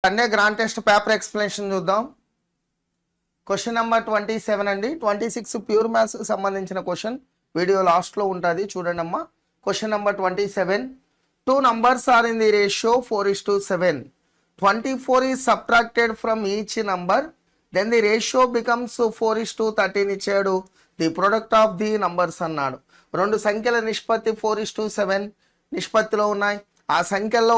Sunday grand test paper explanation చూద్దాం. Question number 27 అండి. 26 pure maths సంబంధించిన క్వశ్చన్ వీడియో లాస్ట్లో ఉంటుంది చూడండి అమ్మా. Question number 27. Two numbers are in the ratio 4:7. 24 is subtracted from each number. Then the ratio becomes 4:13 ఇచ్చాడు. The product of the numbers అన్నాడు. రెండు సంఖ్యల నిష్పత్తి 4:7 నిష్పత్తిలో ఉన్నాయి. ఆ సంఖ్యల్లో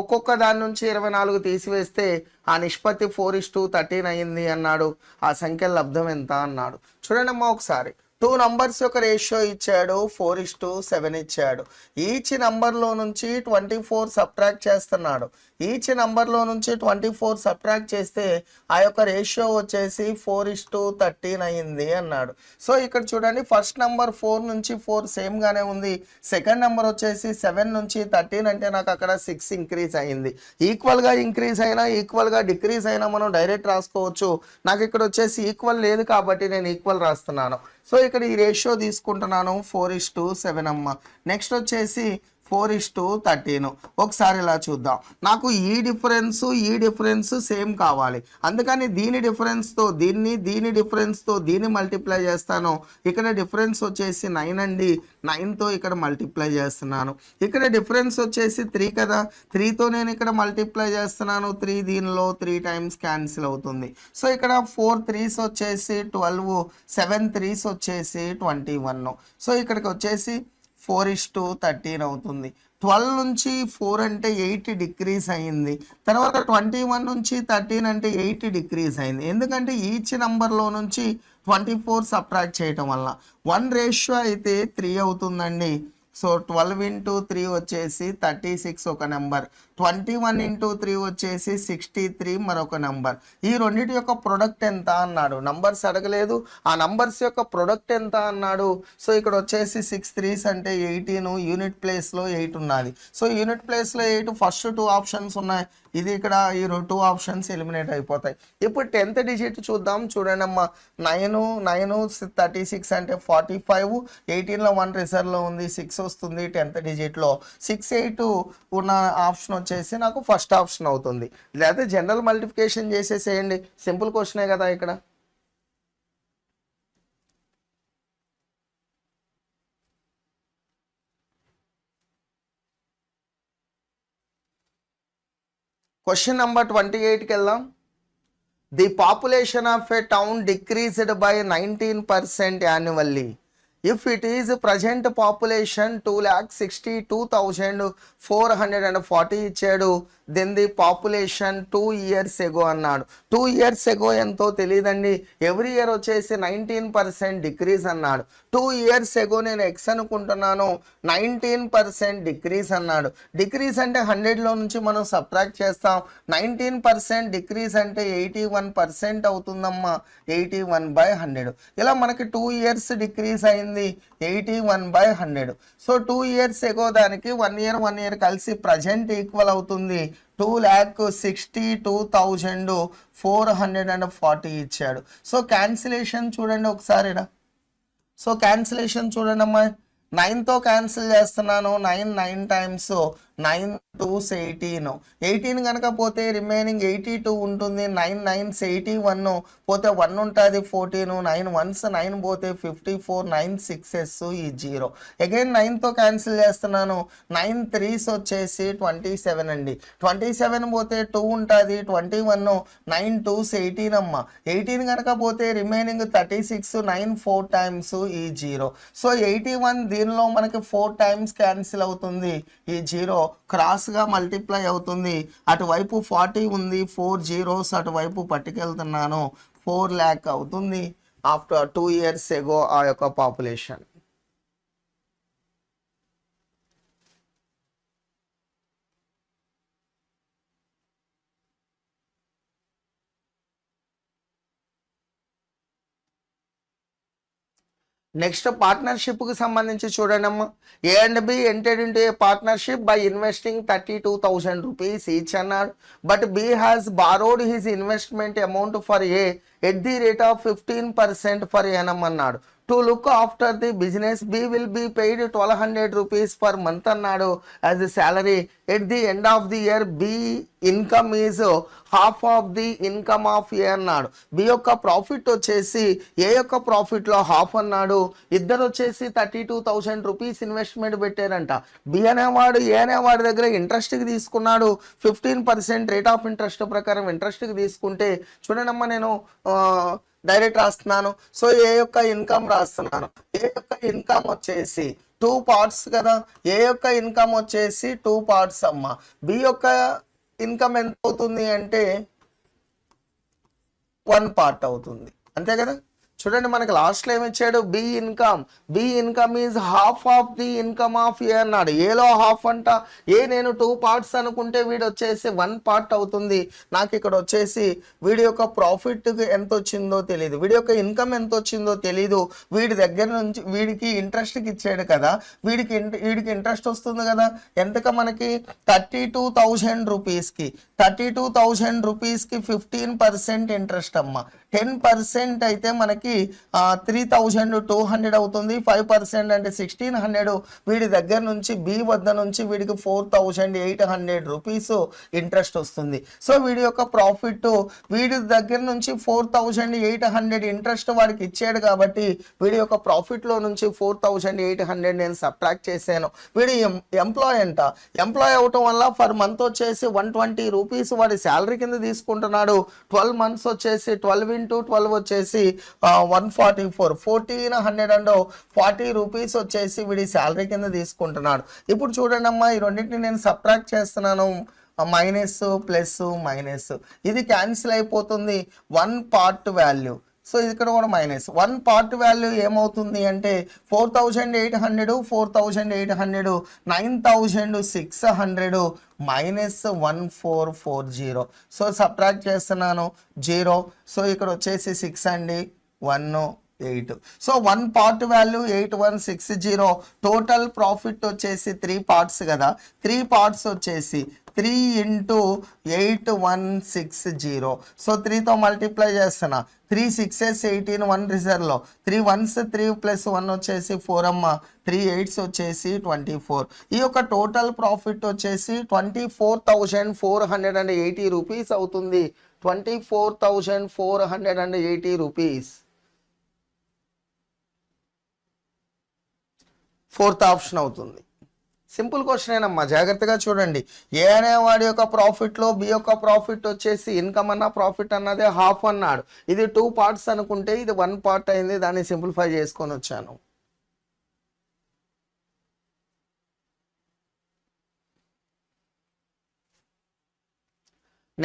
ఒక్కొక్క దాని నుంచి 24 తీసివేస్తే ఆ నిష్పత్తి 4:13 అయింది అన్నాడు. ఆ సంఖ్యల లబ్ధం ఎంత అన్నాడు. చూడండి అమ్మా ఒకసారి. టూ నంబర్స్ యొక్క రేషియో ఇచ్చాడు, 4:7 ఇచ్చాడు. ఈచ్ నంబర్లో నుంచి 24 సబ్ట్రాక్ట్ చేస్తున్నాడు. ఈచ్ నంబర్లో నుంచి 24 సబ్ట్రాక్ట్ చేస్తే ఆ యొక్క రేషియో వచ్చేసి 4:13 అయింది అన్నాడు. సో ఇక్కడ చూడండి, ఫస్ట్ నెంబర్ 4 నుంచి 4 సేమ్గానే ఉంది. సెకండ్ నెంబర్ వచ్చేసి 7 నుంచి 13 అంటే నాకు అక్కడ 6 ఇంక్రీజ్ అయింది. ఈక్వల్గా ఇంక్రీజ్ అయినా ఈక్వల్గా డిక్రీజ్ అయినా మనం డైరెక్ట్ రాసుకోవచ్చు. నాకు ఇక్కడ వచ్చేసి ఈక్వల్ లేదు కాబట్టి నేను ఈక్వల్ రాస్తున్నాను. సో ఇక్కడ ఈ రేషియో తీసుకుంటున్నాను 4:7 అమ్మ. నెక్స్ట్ వచ్చేసి 4:13. ఒకసారి ఇలా చూద్దాం. నాకు ఈ డిఫరెన్స్ సేమ్ కావాలి. అందుకని దీని డిఫరెన్స్తో దీని డిఫరెన్స్తో దీన్ని మల్టిప్లై చేస్తాను. ఇక్కడ డిఫరెన్స్ వచ్చేసి 9 అండి. 9తో ఇక్కడ మల్టిప్లై చేస్తున్నాను. ఇక్కడ డిఫరెన్స్ వచ్చేసి 3 కదా, 3తో నేను ఇక్కడ మల్టిప్లై చేస్తున్నాను. 3 దీనిలో 3 టైమ్స్ క్యాన్సిల్ అవుతుంది. సో ఇక్కడ 4 3s వచ్చేసి 12, 7 3s వచ్చేసి 21. సో ఇక్కడికి వచ్చేసి 4:13 అవుతుంది. 12 నుంచి 4 అంటే 8 డిక్రీజ్ అయింది. తర్వాత 21 నుంచి 13 అంటే 8 డిక్రీజ్ అయింది. ఎందుకంటే ఈచ్ నెంబర్లో నుంచి 24 సబ్ట్రాక్ట్ చేయటం వల్ల 1 రేషియో అయితే 3 అవుతుందండి. సో 12 into 3 వచ్చేసి 36 ఒక నెంబర్, 21 into 3 వచ్చేసి 63 మరొక నెంబర్. ఈ రెండింటి యొక్క ప్రొడక్ట్ ఎంత అన్నాడు. నంబర్స్ అడగలేదు, ఆ నంబర్స్ యొక్క ప్రొడక్ట్ ఎంత అన్నాడు. సో ఇక్కడ వచ్చేసి 6 3s అంటే 18, యూనిట్ ప్లేస్లో 8 ఉన్నది. సో యూనిట్ ప్లేస్లో 8, ఫస్ట్ 2 ఆప్షన్స్ ఉన్నాయి. ఇది ఇక్కడ ఈ 2 ఆప్షన్స్ ఎలిమినేట్ అయిపోతాయి. ఇప్పుడు 10th డిజిట్ చూద్దాం. చూడండి అమ్మా, 9 36 అంటే 45, 18లో 1 రిజర్వ్లో ఉంది, 6 వస్తుంది 10th డిజిట్లో. 6 8 ఉన్న ఆప్షన్ వచ్చేసి నాకు ఫస్ట్ ఆప్షన్ అవుతుంది. లేదా జనరల్ మల్టిప్లికేషన్ చేసేసేయండి, సింపుల్ క్వశ్చనే కదా ఇక్కడ. క్వశ్చన్ నెంబర్ 28కి వెళ్దాం. The population of a town decreased by 19% annually. If it is present population 2,62,440 ఇచ్చాడు. Then the population 2 years ago అన్నాడు. 2 years ago ఎంతో తెలియదండి. ఎవ్రీ ఇయర్ వచ్చేసి 19% డిక్రీజ్ అన్నాడు. 2 years ago నేను ఎక్స్ అనుకుంటున్నాను, 19% డిక్రీజ్ అన్నాడు. డిక్రీజ్ అంటే 100లో నుంచి మనం సబ్ట్రాక్ట్ చేస్తాం. 19% డిక్రీజ్ అంటే 81% అవుతుందమ్మా. 81/100. ఇలా మనకి 2 years డిక్రీజ్ అయింది, 81/100. సో 2 years ago దానికి 1 year కలిసి ప్రజెంట్ ఈక్వల్ అవుతుంది 2,62,440 ఇచ్చాడు. సో క్యాన్సిలేషన్ చూడండి ఒకసారి. సో క్యాన్సిలేషన్ చూడండి అమ్మా, 9తో క్యాన్సిల్ చేస్తున్నాను. 9 times 9 2s 18. 18 కనుక పోతే రిమైనింగ్ 82 ఉంటుంది. 9 9s 81 పోతే 1 ఉంటుంది 14. 9 1s 9 పోతే 54. 9 6s ఈ 0. అగైన్ 9తో క్యాన్సిల్ చేస్తున్నాను. 9 3s వచ్చేసి 27 అండి. 27 పోతే 2 ఉంటుంది 21. 9 2s 18 అమ్మ. 18 కనుక పోతే రిమైనింగ్ 36. 9 4 times ఈ 0. సో 81 దీనిలో మనకి 4 times క్యాన్సిల్ అవుతుంది. ఈ 0 క్రాస్గా మల్టిప్లై అవుతుంది. అటువైపు 40 ఉంది, 4 zeros అటువైపు పట్టుకెళ్తున్నాను. 4 lakh అవుతుంది ఆఫ్టర్ 2 years ago ఆ యొక్క పాపులేషన్. నెక్స్ట్ పార్ట్నర్షిప్కి సంబంధించి చూడండి అమ్మా. A and B entered into a partnership by investing 32,000 rupees each అన్నాడు. But B has borrowed his investment amount for A at the rate of 15% for annum అన్నాడు. To look after the business B will be paid 1200 rupees per month అన్నాడు as a salary. At the end of the year B income is half of the income of A అన్నాడు. B యొక్క profit వచ్చేసి ఏ యొక్క ప్రాఫిట్లో half అన్నాడు. ఇద్దరు వచ్చేసి 32,000 rupees investment పెట్టారంట. B అనేవాడు ఏ అనేవాడి దగ్గర ఇంట్రెస్ట్కి తీసుకున్నాడు. 15% రేట్ ఆఫ్ ఇంట్రెస్ట్ ప్రకారం ఇంట్రెస్ట్కి తీసుకుంటే చూడండమ్మా, నేను డైరెక్ట్ రాస్తున్నాను. సో ఏ యొక్క ఇన్కమ్ రాస్తున్నాను. ఏ యొక్క ఇన్కమ్ వచ్చేసి 2 పార్ట్స్ కదా. ఏ యొక్క ఇన్కమ్ వచ్చేసి 2 పార్ట్స్ అమ్మ. బి యొక్క ఇన్కమ్ ఎంత అవుతుంది అంటే 1 పార్ట్ అవుతుంది, అంతే కదా. చూడండి మనకి లాస్ట్లో ఏమి ఇచ్చాడు, B income is half of the income of A అన్నాడు. ఏలో హాఫ్ అంట. ఏ నేను 2 పార్ట్స్ అనుకుంటే వీడు వచ్చేసి 1 పార్ట్ అవుతుంది. నాకు ఇక్కడ వచ్చేసి వీడి యొక్క ప్రాఫిట్ ఎంత వచ్చిందో తెలియదు, వీడి యొక్క ఇన్కమ్ ఎంత వచ్చిందో తెలీదు. వీడి దగ్గర నుంచి వీడికి ఇంట్రెస్ట్కి ఇచ్చాడు కదా, వీడికి ఇంట్రెస్ట్ వస్తుంది కదా. ఎంతక మనకి 32,000 రూపీస్కి 32,000 రూపీస్కి 15% ఇంట్రెస్ట్ అమ్మ. 10% అయితే మనకి 3,200 అవుతుంది. 5% అంటే 1,600. వీడి దగ్గర నుంచి బి వద్ద నుంచి వీడికి 4,800 రూపీస్ ఇంట్రెస్ట్ వస్తుంది. సో వీడి యొక్క ప్రాఫిట్ వీడి దగ్గర నుంచి 4,800 ఇంట్రెస్ట్ వాడికి ఇచ్చాడు కాబట్టి వీడి యొక్క ప్రాఫిట్లో నుంచి 4,800 నేను సబ్ట్రాక్ట్ చేశాను. వీడి ఎంప్లాయ్ అంట. ఎంప్లాయ్ అవటం వల్ల ఫర్ మంత్ వచ్చేసి 120 రూపీస్ వాడి శాలరీ కింద తీసుకుంటున్నాడు. 12 మంత్స్ వచ్చేసి 12 × 12 వచ్చేసి 144, 1,440 రూపీస్ వచ్చేసి వీడి శాలరీ కింద తీసుకుంటున్నాడు. ఇప్పుడు చూడండి అమ్మా, ఈ రెండింటిని నేను సబ్ట్రాక్ట్ చేస్తున్నాను. మైనస్ ప్లస్ మైనస్, ఇది క్యాన్సిల్ అయిపోతుంది. 1 పార్ట్ వాల్యూ. సో ఇక్కడ కూడా మైనస్ 1 పార్ట్ వాల్యూ ఏమవుతుంది అంటే 4,800, 4,800, 9,600 మైనస్ 1,440. సో సబ్ట్రాక్ట్ చేస్తున్నాను 0. సో ఇక్కడ వచ్చేసి 6 అండి, 1, 8. So 1 part value 8,160. Total profit వచ్చేసి 3 పార్ట్స్ కదా. 3 పార్ట్స్ వచ్చేసి 3 × 8,160. సో 3తో మల్టిప్లై చేస్తున్నా. 3 6s 18, 1 రిజర్వ్లో 3 1s 3 + 1 వచ్చేసి 4 అమ్మ. 3 8s వచ్చేసి 24. ఈ యొక్క టోటల్ ప్రాఫిట్ వచ్చేసి 24,480 రూపీస్ అవుతుంది. 24,480 రూపీస్. 4th ఆప్షన్ అవుతుంది. సింపుల్ క్వశ్చన్ ఏనమ్మా, జాగ్రత్తగా చూడండి. ఏ అనేవాడి యొక్క ప్రాఫిట్లో బి యొక్క ప్రాఫిట్ వచ్చేసి ఇన్కమ్ అన్న ప్రాఫిట్ అన్నదే హాఫ్ అన్నాడు. ఇది 2 పార్ట్స్ అనుకుంటే ఇది 1 పార్ట్ అయింది. దాన్ని సింప్లిఫై చేసుకొని వచ్చాను.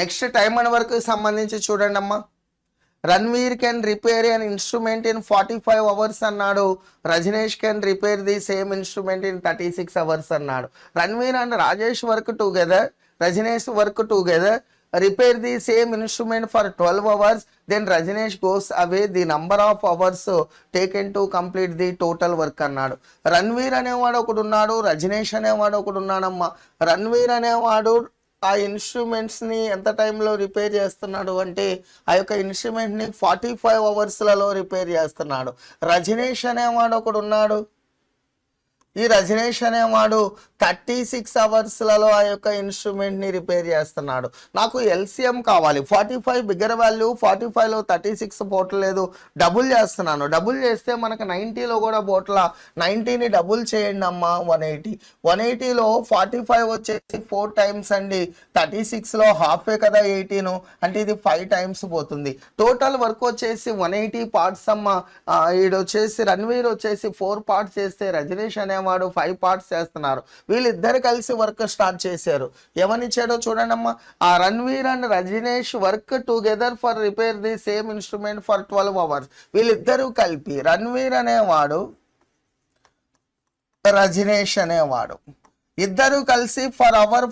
నెక్స్ట్ టైమ్ అండ్ వర్క్ సంబంధించి చూడండి అమ్మా. Ranveer can repair an instrument in 45 hours అన్నాడు. Rajneesh can repair the same instrument in 36 hours అన్నాడు. Ranveer and Rajesh work together, Rajneesh work together, repair the same instrument for 12 hours, then Rajneesh goes away, the number of hours taken to complete the total work అన్నాడు. రణ్వీర్ అనేవాడు ఒకడు ఉన్నాడు, రజనీష్ అనేవాడు ఒకడు ఉన్నాడమ్మా. రణ్వీర్ అనేవాడు ఆ ఇన్స్ట్రుమెంట్స్ని ఎంత టైంలో రిపేర్ చేస్తున్నాడు అంటే ఆ యొక్క ఇన్స్ట్రుమెంట్ని 45 అవర్స్లలో రిపేర్ చేస్తున్నాడు. రజనీష్ అనేవాడు ఒకడు ఉన్నాడు. ఈ రజనీష్ అనేవాడు 36 అవర్స్లలో ఆ యొక్క ఇన్స్ట్రుమెంట్ని రిపేర్ చేస్తున్నాడు. నాకు ఎల్సిఎం కావాలి. 45 బిగ్గర్ వాల్యూ, 45లో 36 పోవట్లేదు. డబుల్ చేస్తున్నాను. డబుల్ చేస్తే మనకు 90లో కూడా పోట్ల. 90ని డబుల్ చేయండి అమ్మా. 180. 180లో 45 వచ్చేసి 4 టైమ్స్ అండి. 36లో హాఫే కదా 18, అంటే ఇది 5 టైమ్స్ పోతుంది. టోటల్ వర్క్ వచ్చేసి 180 పార్ట్స్ అమ్మ. ఈడు వచ్చేసి రణ్వీర్ వచ్చేసి 4 పార్ట్స్ చేస్తే రజనీష్ అనేవాడు 5 పార్ట్స్ చేస్తున్నారు. వీళ్ళిద్దరు కలిసి వర్క్ స్టార్ట్ చేశారు. ఏమనిచ్చాడో చూడండి అమ్మా. ఆ Ranveer and Rajneesh work together for repair the same instrument for 12 hours. వీళ్ళిద్దరూ కలిపి రణ్వీర్ అనేవాడు, రజనీష్ అనేవాడు ఇద్దరు కలిసి ఫర్ అవర్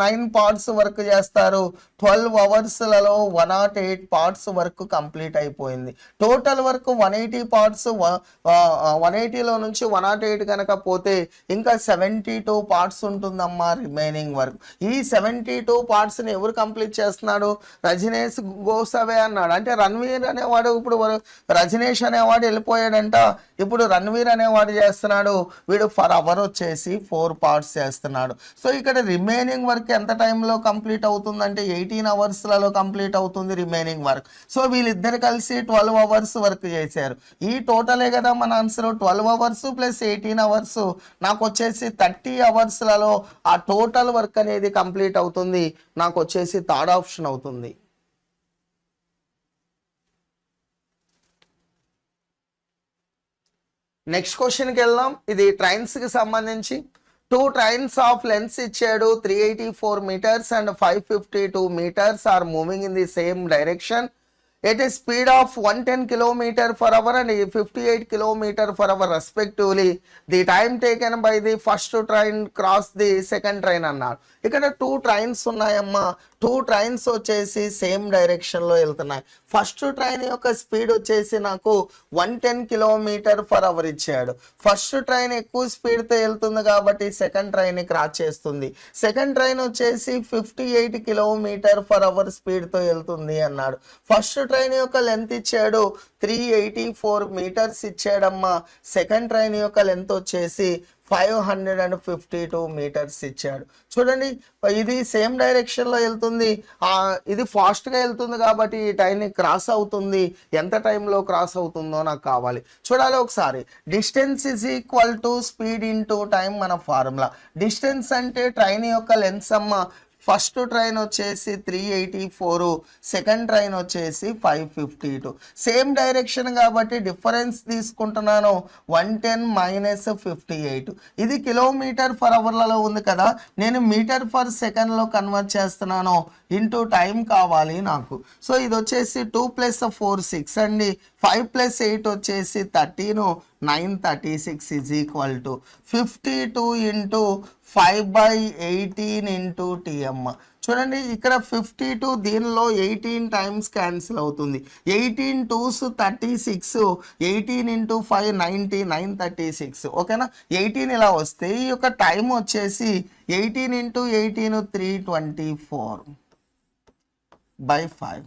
9 పార్ట్స్ వర్క్ చేస్తారు. 12 అవర్స్లలో 108 పార్ట్స్ వర్క్ కంప్లీట్ అయిపోయింది. Total work 180 parts. 180లో నుంచి 108 కనుక పోతే ఇంకా 72 పార్ట్స్ ఉంటుందమ్మా రిమైనింగ్ వర్క్. ఈ 72 పార్ట్స్ని ఎవరు కంప్లీట్ చేస్తున్నాడు? రజనీష్ గోసవే అన్నాడు. అంటే రణ్వీర్ అనేవాడు ఇప్పుడు రజనీష్ అనేవాడు వెళ్ళిపోయాడంట. ఇప్పుడు రణ్వీర్ అనేవాడు చేస్తున్నాడు. వీడు ఫర్ అవర్ వచ్చేసి 4 పార్ట్స్ చేస్తున్నాడు. సో ఇక్కడ రిమైనింగ్ వర్క్ ఎంత టైంలో కంప్లీట్ అవుతుందంటే 18 అవర్స్లలో కంప్లీట్ అవుతుంది రిమైనింగ్ వర్క్. సో వీళ్ళిద్దరు కలిసి 12 అవర్స్ వర్క్ చేశారు. ఈ టోటలే కదా మన ఆన్సర్. 12 అవర్స్ ప్లస్ 18 అవర్స్ నాకు వచ్చేసి 30 అవర్స్లలో ఆ టోటల్ వర్క్ అనేది కంప్లీట్ అవుతుంది. నాకు వచ్చేసి థర్డ్ ఆప్షన్ అవుతుంది. నెక్స్ట్ క్వశ్చన్కి వెళ్దాం. ఇది ట్రైన్స్కి సంబంధించి. 2 trains of lengths ఇచ్చాడు. 384 meters and 552 meters are moving in the same direction at a speed of 110 km/h and 58 km/h respectively. The time taken by the first train cross the second train అన్నాడు. ఇక్కడ 2 trains ఉన్నాయమ్మా. 2 trains వచ్చేసి same డైరెక్షన్లో వెళ్తున్నాయి. First train యొక్క speed వచ్చేసి నాకు 110 km/h ఇచ్చాడు. ఫస్ట్ ట్రైన్ ఎక్కువ స్పీడ్తో వెళ్తుంది కాబట్టి సెకండ్ ట్రైన్ని క్రాస్ చేస్తుంది. సెకండ్ ట్రైన్ వచ్చేసి 58 km/h స్పీడ్తో వెళ్తుంది అన్నాడు. ఫస్ట్ ట్రైన్ యొక్క లెంత్ ఇచ్చాడు 384 meters ఇచ్చాడమ్మా. సెకండ్ ట్రైన్ యొక్క లెంత్ వచ్చేసి 552 meters ఇచ్చాడు. చూడండి, ఇది సేమ్ డైరెక్షన్లో వెళ్తుంది. ఇది ఫాస్ట్గా వెళ్తుంది కాబట్టి ఈ టైంని క్రాస్ అవుతుంది. ఎంత టైంలో క్రాస్ అవుతుందో నాకు కావాలి. చూడాలి ఒకసారి. Distance is equal to speed into time మన ఫార్ములా. డిస్టెన్స్ అంటే ట్రైన్ యొక్క లెంత్ అమ్మ. ఫస్ట్ ట్రైన్ వచ్చేసి 384, సెకండ్ ట్రైన్ వచ్చేసి 552. సేమ్ డైరెక్షన్ కాబట్టి డిఫరెన్స్ తీసుకుంటున్నాను. 110 - 58. ఇది km/hలో ఉంది కదా, నేను m/s కన్వర్ట్ చేస్తున్నాను. ఇంటూ టైం కావాలి నాకు. సో ఇది వచ్చేసి 2 + 4 6 అండి. 5 + 8 వచ్చేసి 13, 936 ఈజ్ ఈక్వల్ టు 52 × 5/18 × Tm. చూడండి, ఇక్కడ 52 దీనిలో 18 టైమ్స్ క్యాన్సిల్ అవుతుంది. 18 2s 36, 18 × 5 90, 936. ఓకేనా? 18 ఇలా వస్తే ఈ యొక్క టైం వచ్చేసి 18 × 18 324/5.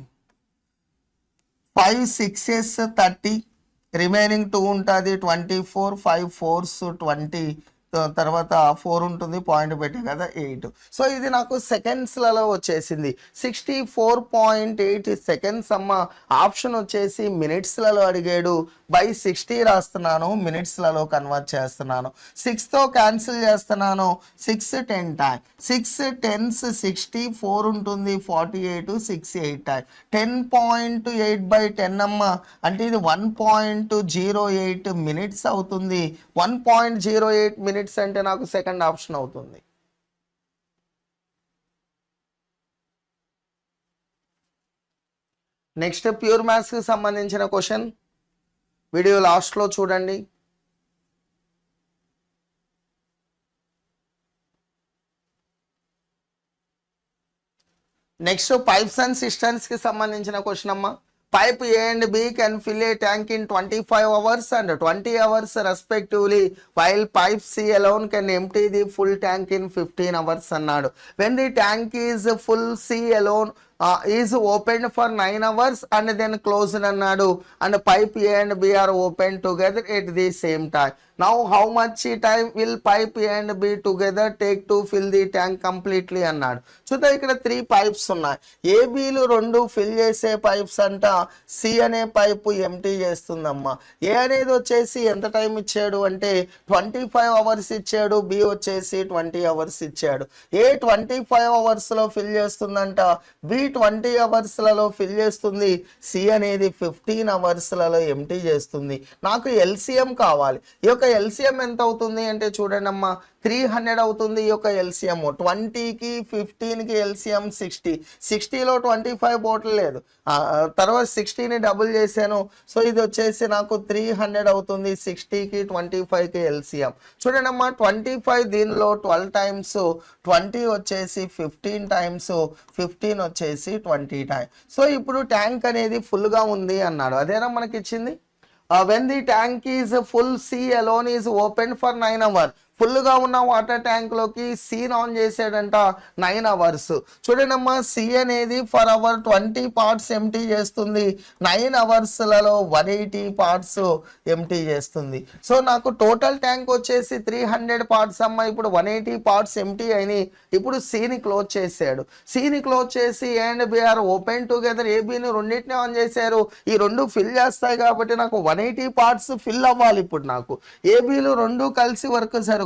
5 6s 30, రిమైనింగ్ 2 ఉంటుంది 24, 5 4s 20, తర్వాత 4 ఉంటుంది పాయింట్ పెట్టి కదా 8. సో ఇది నాకు సెకండ్స్లలో వచ్చేసింది. 64.8 సెకండ్స్ అమ్మ. ఆప్షన్ వచ్చేసి మినిట్స్లలో అడిగాడు. బై 60 రాస్తున్నాను, మినిట్స్లలో కన్వర్ట్ చేస్తున్నాను. 6తో క్యాన్సిల్ చేస్తున్నాను. 6 10 టైం, 6 10s 60, 4 ఉంటుంది 48, 6 8 టైం. 10.8/10 అమ్మ. అంటే ఇది 1.08 మినిట్స్ అవుతుంది. 1.08 మినిట్స్ అంటే నాకు సెకండ్ ఆప్షన్ అవుతుంది. నెక్స్ట్ ప్యూర్ మ్యాథ్స్ కి సంబంధించిన క్వశ్చన్, వీడియో లాస్ట్లో చూడండి. నెక్స్ట్ పైప్స్ అండ్ సిస్టమ్స్ కి సంబంధించిన క్వశ్చన్ అమ్మా. Pipe A and B can fill a tank in 25 hours and 20 hours respectively, while pipe C alone can empty the full tank in 15 hours అన్నాడు. When the tank is full, C alone is opened for 9 hours and then closed అన్నాడు. And pipe A and B are opened together at the same time. Now how much time will pipe A and B together take to fill the tank completely అన్నాడు. చూద్దాం, ఇక్కడ 3 pipes ఉన్నాయి. ఏబీలు 2 fill చేసే pipes అంట. C అనే pipe empty చేస్తుందమ్మా. ఏ అనేది వచ్చేసి ఎంత టైం ఇచ్చాడు అంటే 25 అవర్స్ ఇచ్చాడు. బి వచ్చేసి 20 అవర్స్ ఇచ్చాడు. ఏ 25 అవర్స్లో ఫిల్ చేస్తుందంట. బి 20 అవర్స్లలో ఫిల్ చేస్తుంది. సి అనేది 15 అవర్స్లలో ఎంటీ చేస్తుంది. నాకు ఎల్సిఎం కావాలి. ఈ యొక్క ఎల్సిఎం ఎంత అవుతుంది అంటే చూడండి అమ్మా, 300 అవుతుంది ఈ యొక్క ఎల్సిఎం. 20కి 15కి ఎల్సిఎం 60. 60లో 25 బాటిల్ లేదు, తర్వాత 60ని డబుల్ చేశాను. సో ఇది వచ్చేసి నాకు 300 అవుతుంది 60కి 25కి ఎల్సిఎం. చూడండి అమ్మా, 25 దీనిలో 12 టైమ్స్, 20 వచ్చేసి 15 టైమ్స్, 15 వచ్చేసి 20 టైమ్స్. సో ఇప్పుడు ట్యాంక్ అనేది ఫుల్గా ఉంది అన్నాడు, అదేనా మనకి ఇచ్చింది. When the tank is full, C alone is opened for 9 hours. ఫుల్గా ఉన్న వాటర్ ట్యాంక్లోకి సీన్ ఆన్ చేసాడంట 9 అవర్స్. చూడండమ్మా, సి అనేది ఫర్ అవర్ 20 పార్ట్స్ ఎంటీ చేస్తుంది, 9 అవర్స్లలో 180 పార్ట్స్ ఎంటీ చేస్తుంది. సో నాకు టోటల్ ట్యాంక్ వచ్చేసి 300 పార్ట్స్ అమ్మ. ఇప్పుడు 180 పార్ట్స్ ఎంటీ అయినాయి. ఇప్పుడు సిని క్లోజ్ చేశాడు. సిని క్లోజ్ చేసి A and B are open together, ఏబిని రెండింటిని ఆన్ చేశారు. ఈ రెండు ఫిల్ చేస్తాయి కాబట్టి నాకు 180 పార్ట్స్ ఫిల్ అవ్వాలి. ఇప్పుడు నాకు ఏబీలు రెండు కలిసి వర్క్ జరుగుతున్నాయి.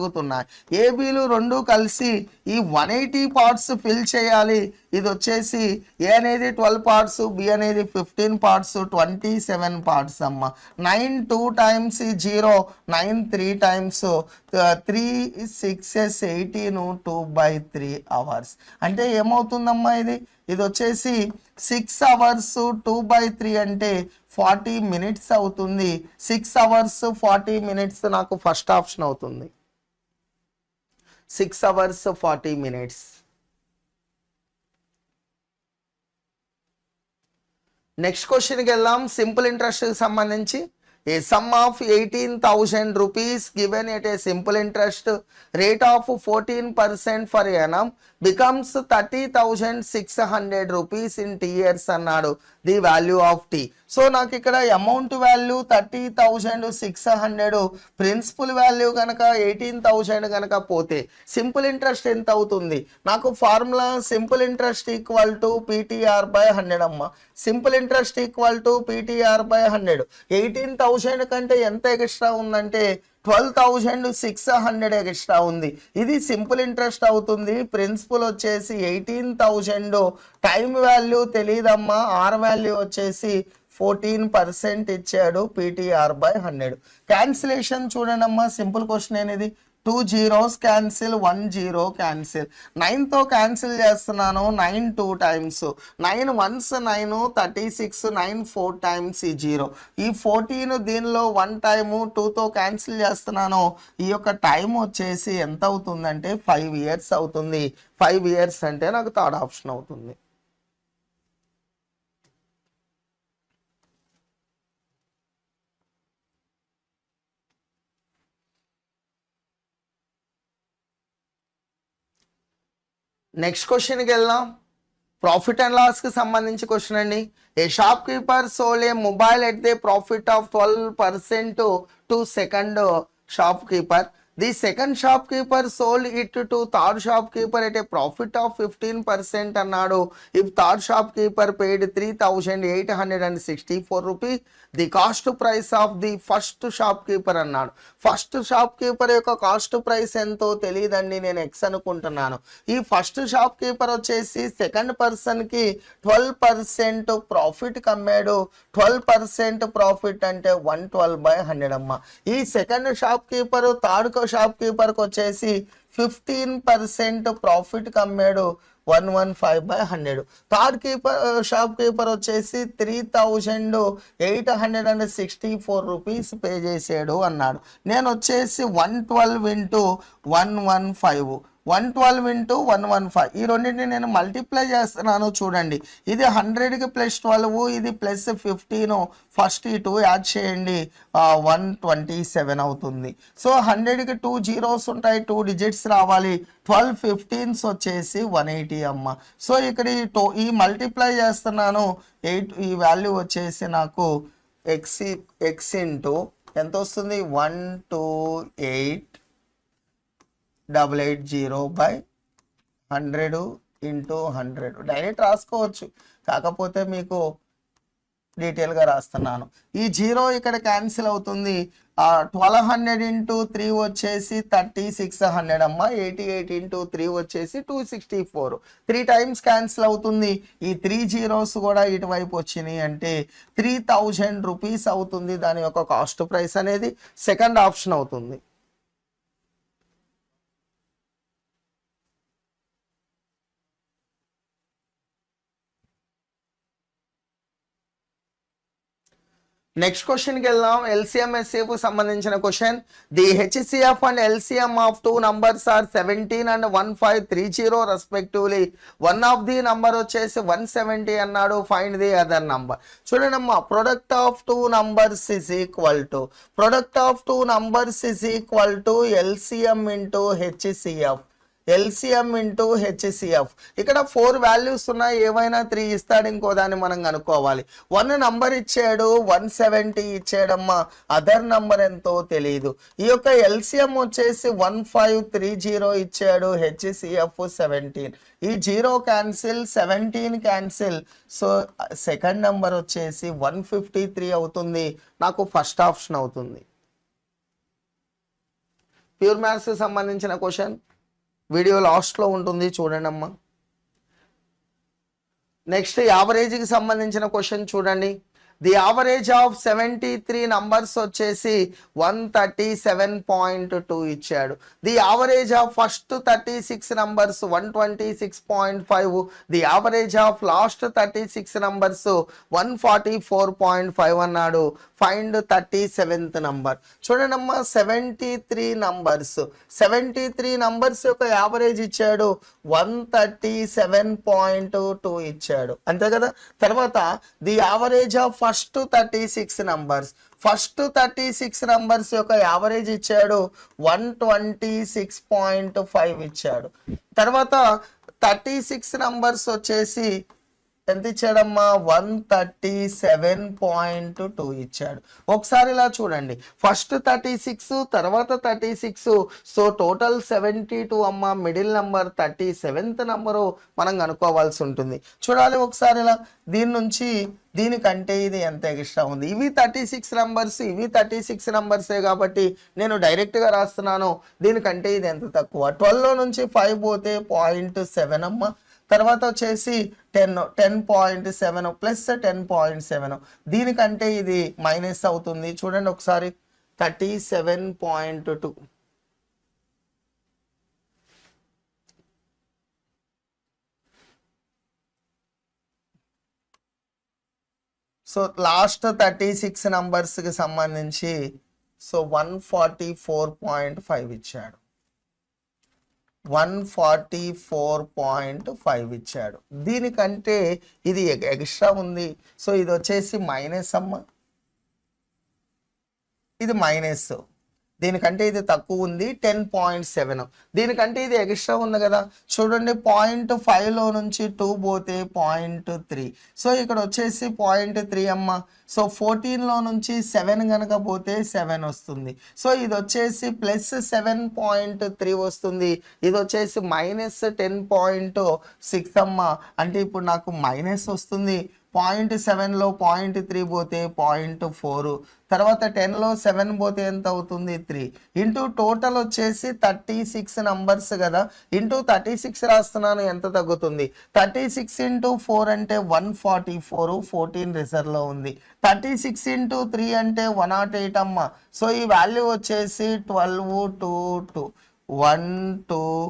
ఏబీలు రెండు కలిసి ఈ 180 పార్ట్స్ ఫిల్ చేయాలి. ఇది వచ్చేసి ఏ అనేది 12 పార్ట్స్, బి అనేది 15 పార్ట్స్, 27 పార్ట్స్ అమ్మ. 9 2 టైమ్స్ 0, 9 3 టైమ్స్ 3 6 18, 2/3 అవర్స్. అంటే ఏమవుతుందమ్మా ఇది వచ్చేసి 6 అవర్స్ 2/3 అంటే 40 మినిట్స్ అవుతుంది. 6 అవర్స్ 40 మినిట్స్ నాకు ఫస్ట్ ఆప్షన్ అవుతుంది. 6 అవర్స్ 40 మినిట్స్. నెక్స్ట్ క్వశ్చన్కి వెళ్దాం. సింపుల్ ఇంట్రెస్ట్ సంబంధించి a sum of 18,000 rupees given at a simple interest rate of 14% per annum becomes 30,600 rupees in t years అన్నాడు. The value of T. So నాకు ఇక్కడ amount value 30,600, principal value కనుక 18,000 కనుక పోతే simple interest ఎంత అవుతుంది? నాకు formula simple interest equal to PTR by 100 అమ్మ. Simple interest equal to PTR by 100. 18,000 కంటే ఎంత ఎక్స్ట్రా ఉందంటే 12,600 ఎక్స్ట్రా ఉంది. ఇది సింపుల్ ఇంట్రెస్ట్ అవుతుంది. ప్రిన్సిపల్ వచ్చేసి 18,000, టైం వాల్యూ తెలియదమ్మా, ఆర్ వాల్యూ వచ్చేసి 14% ఇచ్చాడు. PTR by 100. క్యాన్సిలేషన్ చూడండి అమ్మా, సింపుల్ క్వశ్చన్ అనేది 2 zeros క్యాన్సిల్, 1 0 క్యాన్సిల్. 9తో క్యాన్సిల్ చేస్తున్నాను. 9 2 టైమ్స్, 9 1s 9, 36, 9 4 టైమ్స్ ఈ 0. ఈ 14 దీనిలో 1 టైము, 2తో క్యాన్సిల్ చేస్తున్నాను. ఈ యొక్క టైం వచ్చేసి ఎంత అవుతుందంటే 5 years అవుతుంది. 5 years అంటే నాకు థర్డ్ ఆప్షన్ అవుతుంది. నెక్స్ట్ క్వశ్చన్కి వెళ్దాం. ప్రాఫిట్ అండ్ లాస్ కి సంబంధించి క్వశ్చన్ అండి. A shopkeeper sold a mobile at the profit of 12% to second shopkeeper. The second shopkeeper sold it to third shopkeeper at a profit of 15% అన్నాడు. If third shopkeeper paid 3,864 rupees the cost price of the first shopkeeper అన్నాడు. First shopkeeper యొక్క cost price ఎంతో తెలియదండి, నేను X అనుకుంటున్నాను. ఈ first shopkeeper వచ్చేసి second person కి 12% ప్రాఫిట్ కమ్మాడు. 12% ప్రాఫిట్ అంటే 112/100 అమ్మ. ఈ second shop keeper third shop keeper కి వచ్చేసి 15% ప్రాఫిట్ కమ్మాడు. 115/100. థర్డ్ షాప్ కీపర్ వచ్చేసి 3,864 రూపీస్ పే చేసాడు అన్నాడు. నేను వచ్చేసి 112 ఇంటూ 115, 112 ఇంటూ 115 ఈ రెండింటిని నేను మల్టిప్లై చేస్తున్నాను. చూడండి, ఇది 100కి +12, ఇది +15. ఫస్ట్ ఈ 2 యాడ్ చేయండి, 127 అవుతుంది. సో 100కి 2 zeros ఉంటాయి, 2 digits రావాలి. 12 15s వచ్చేసి 180 అమ్మ. సో ఇక్కడ ఈ మల్టిప్లై చేస్తున్నాను. 8 ఈ వాల్యూ వచ్చేసి నాకు ఎక్స్ ఇంటూ ఎంత వస్తుంది? 128,880/100 ఇంటూ 100 డైరెక్ట్ రాసుకోవచ్చు, కాకపోతే మీకు డీటెయిల్గా రాస్తున్నాను. ఈ 0 ఇక్కడ క్యాన్సిల్ అవుతుంది. 1200 ఇంటూ 3 వచ్చేసి 3600 అమ్మ. 88 ఇంటూ 3 వచ్చేసి 264. 3 టైమ్స్ క్యాన్సిల్ అవుతుంది. ఈ 3 zeros కూడా ఇటువైపు వచ్చినాయి అంటే 3,000 రూపీస్ అవుతుంది. దాని యొక్క కాస్ట్ ప్రైస్ అనేది సెకండ్ ఆప్షన్ అవుతుంది. నెక్స్ట్ క్వశ్చన్కి వెళ్దాం. ఎల్సిఎం ఎస్సిఎఫ్ సంబంధించిన question. The HCF and LCM of two numbers are 17 and 1530 respectively. One of the number వచ్చేసి 170 అన్నాడు. Find the other number. చూడండి అమ్మా, product of two numbers is equal to LCM into HCF. LCM into HCF. ఇక్కడ 4 values ఉన్నాయి, ఏవైనా 3 ఇస్తాడు, ఇంకో దాన్ని మనం కనుక్కోవాలి. 1 నంబర్ ఇచ్చాడు, 170 ఇచ్చాడమ్మా, అదర్ నంబర్ ఎంతో తెలియదు. ఈ యొక్క ఎల్సిఎం వచ్చేసి 1530 ఇచ్చాడు, హెచ్సిఎఫ్ 17. ఈ 0 cancel, 17 cancel. So second number వచ్చేసి 153 అవుతుంది. నాకు ఫస్ట్ ఆప్షన్ అవుతుంది. ప్యూర్ మ్యాథ్స్ సంబంధించిన క్వశ్చన్ వీడియో లాస్ట్లో ఉంటుంది, చూడండి అమ్మా. నెక్స్ట్ యావరేజ్కి సంబంధించిన క్వశ్చన్ చూడండి. ది యావరేజ్ ఆఫ్ 73 నంబర్స్ వచ్చేసి 137.2 ఇచ్చాడు. The average of first 36 numbers 126.5. The average of last 36 numbers 144.5 అన్నాడు. Find 37th number. చూడండి అమ్మా, 73 నంబర్స్ యొక్క యావరేజ్ ఇచ్చాడు, 137.2 ఇచ్చాడు, అంతే కదా. తర్వాత the average of first 36 numbers యొక్క యావరేజ్ ఇచ్చాడు, 126.5 ఇచ్చాడు. తర్వాత 36 నంబర్స్ వచ్చేసి ఎంత ఇచ్చాడమ్మా, 137.2 ఇచ్చాడు. ఒకసారి ఇలా చూడండి, ఫస్ట్ 36, తర్వాత 36, సో టోటల్ 72 అమ్మా. మిడిల్ నెంబర్ 37th నంబరు మనం కనుక్కోవాల్సి ఉంటుంది. చూడాలి ఒకసారి ఇలా, దీని నుంచి దీనికంటే ఇది ఎంత ఎక్స్ట్రా ఉంది. ఇవి 36 నంబర్స్, ఇవి 36 నంబర్సే కాబట్టి నేను డైరెక్ట్గా రాస్తున్నాను. దీనికంటే ఇది ఎంత తక్కువ. 12లో నుంచి 5 పోతే 0.7 అమ్మ. తర్వాత వచ్చేసి 10.7 ప్లస్ 10.7. దీనికంటే ఇది మైనస్ అవుతుంది. చూడండి ఒకసారి, 37.2. సో లాస్ట్ 36 నంబర్స్కి సంబంధించి సో 144.5 ఇచ్చాడు. 144.5 ఇచ్చాడు. దీనికంటే ఇది ఎక్స్ట్రా ఉంది. సో ఇది వచ్చేసి మైనస్ అమ్మ, ఇది మైనస్. దీనికంటే ఇది తక్కువ ఉంది, 10.7. దీనికంటే ఇది ఎక్స్ట్రా ఉంది కదా. చూడండి, 0.5లో నుంచి 2 పోతే 0.3. సో ఇక్కడ వచ్చేసి 0.3 అమ్మ. సో 14లో నుంచి 7 కనుక పోతే 7 వస్తుంది. సో ఇది వచ్చేసి ప్లస్ 7.3 వస్తుంది. ఇది వచ్చేసి మైనస్ 10.6 అమ్మ. అంటే ఇప్పుడు నాకు మైనస్ వస్తుంది. 0.7లో 0.3 పోతే 0.4. తర్వాత 10లో 7 పోతే ఎంత అవుతుంది, 3. ఇంటూ టోటల్ వచ్చేసి 36 నంబర్స్ కదా, ఇంటూ 36 రాస్తున్నాను, ఎంత తగ్గుతుంది. 36 ఇంటూ 4 అంటే 144, 14 రిజర్వ్లో ఉంది. 36 ఇంటూ 3 అంటే 108 అమ్మ. సో ఈ వాల్యూ వచ్చేసి 12.2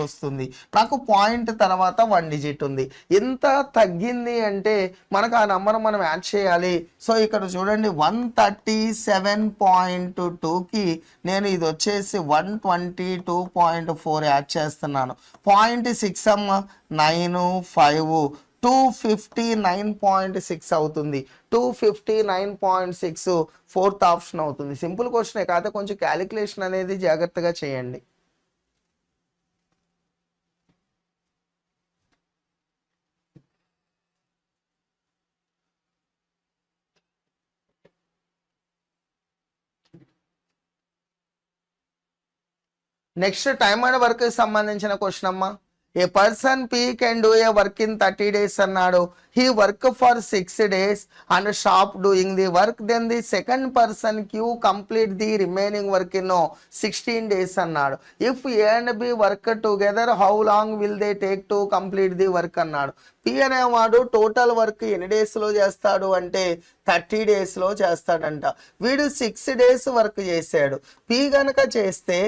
వస్తుంది. నాకు పాయింట్ తర్వాత 1 డిజిట్ ఉంది. ఎంత తగ్గింది అంటే మనకు ఆ నెంబర్ మనం యాడ్ చేయాలి. సో ఇక్కడ చూడండి, 137.2కి నేను ఇది వచ్చేసి 122.4 యాడ్ చేస్తున్నాను. 0.6 అమ్మ, 9, 5, 259.6 అవుతుంది. 259.6 4th ఆప్షన్ అవుతుంది. సింపుల్ క్వశ్చనే కాకపోతే కొంచెం క్యాలిక్యులేషన్ అనేది జాగ్రత్తగా చేయండి. నెక్స్ట్ టైమ్ అండ్ వర్క్ సంబంధించిన క్వశ్చన్ అమ్మా. ఏ person P can do a work in 30 days అన్నాడు. He work for 6 days and stop doing the work. Then the second person Q complete the remaining work in 16 days అన్నాడు. If A and B work together, how long will they take to complete the work అన్నాడు. P అనేవాడు total work ఎన్ని డేస్లో చేస్తాడు అంటే 30 డేస్లో చేస్తాడంట. వీడు 6 డేస్ వర్క్ చేశాడు. P కనుక చేస్తే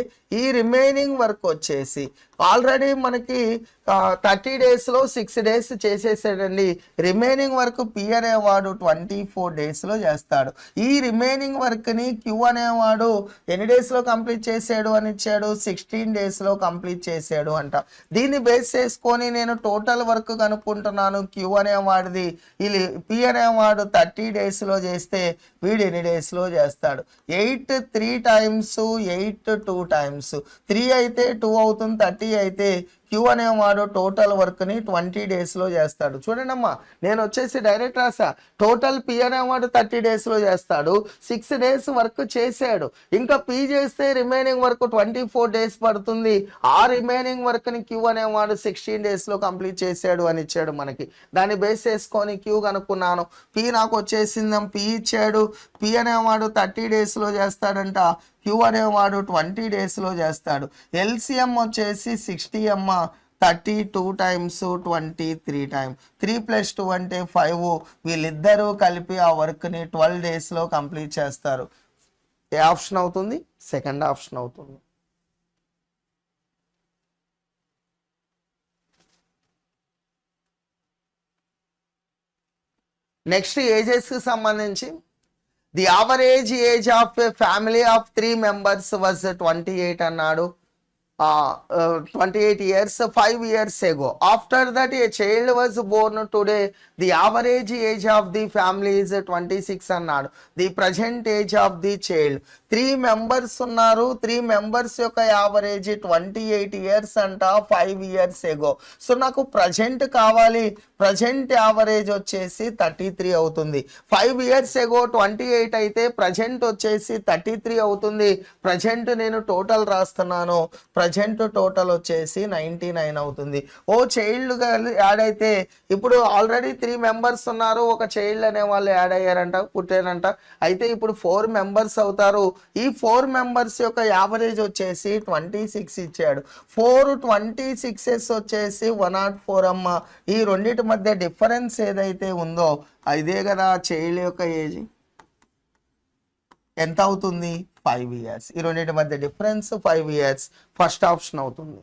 ఈ రిమైనింగ్ వర్క్ వచ్చేసి ఆల్రెడీ మనకి 30 డేస్లో 6 డేస్ చేసేసాడండి. రిమైనింగ్ వర్క్ పి అనేవాడు 24 డేస్లో చేస్తాడు. ఈ రిమైనింగ్ వర్క్ని క్యూ అనేవాడు ఎన్ని డేస్లో కంప్లీట్ చేసాడు అని ఇచ్చాడు, 16 డేస్లో కంప్లీట్ చేసాడు అంట. దీన్ని బేస్ చేసుకొని నేను టోటల్ వర్క్ కనుక్కుంటున్నాను. క్యూ అనేవాడిది ఇది పి అనేవాడు 30 డేస్లో చేస్తే వీడు ఎన్ని డేస్లో చేస్తాడు. 8 3 టైమ్స్ 8 2 టైమ్స్ 3 అయితే 2 అవుతుంది, 30 అయితే క్యూ అనేవాడు టోటల్ వర్క్ని 20 డేస్లో చేస్తాడు. చూడండి అమ్మా, నేను వచ్చేసి డైరెక్ట్ రాసా. టోటల్ పి అనేవాడు 30 డేస్లో చేస్తాడు, 6 డేస్ వర్క్ చేశాడు. ఇంకా పి చేస్తే రిమైనింగ్ వర్క్ 24 డేస్ పడుతుంది. ఆ రిమైనింగ్ వర్క్ని క్యూ అనేవాడు 16 డేస్లో కంప్లీట్ చేశాడు అని ఇచ్చాడు మనకి. దాన్ని బేస్ చేసుకొని క్యూ కనుక్కున్నాను. పి నాకు వచ్చేసింది, పి ఇచ్చాడు. పి అనేవాడు 30 డేస్లో చేస్తాడంట, క్యూ అనేవాడు 20 డేస్లో చేస్తాడు. ఎల్సిఎం వచ్చేసి 60 అమ్మ, 32 టైమ్స్ 23 టైమ్స్ 3 + 2 అంటే 5. వీళ్ళిద్దరూ కలిపి ఆ వర్క్ని 12 డేస్లో కంప్లీట్ చేస్తారు. ఏ ఆప్షన్ అవుతుంది? సెకండ్ ఆప్షన్ అవుతుంది. నెక్స్ట్ ఏజెస్కి సంబంధించి the average age of A family of 3 members was 28 అన్నాడు. 28 years 5 years ago. After that a child was born today. The average age of the family is 26 అన్నాడు. The present age of the child 3 members ఉన్నారు. 3 members యొక్క average 28 years అంట, 5 years ago. So నాకు present కావాలి. Present average వచ్చేసి 33 అవుతుంది. 5 years ago 28 అయితే present వచ్చేసి 33 అవుతుంది. ప్రజెంట్ నేను టోటల్ రాస్తున్నాను. ప్రజెంట్ టోటల్ వచ్చేసి 99 అవుతుంది. ఓ చైల్డ్ యాడ్ అయితే ఇప్పుడు ఆల్రెడీ 3 members ఉన్నారు, ఒక చైల్డ్ అనే వాళ్ళు యాడ్ అయ్యారంట, పుట్టారంట. అయితే ఇప్పుడు 4 members అవుతారు. ఈ 4 members యొక్క యావరేజ్ వచ్చేసి 26 ఇచ్చాడు. 4 26s వచ్చేసి 104 అమ్మ. ఈ రెండింటి మధ్య డిఫరెన్స్ ఏదైతే ఉందో ఇదే కదా చైల్డ్ యొక్క ఏజ్. ఎంత అవుతుంది? 5 years. ఈ రెండింటి మధ్య డిఫరెన్స్ 5 years. ఫస్ట్ ఆప్షన్ అవుతుంది.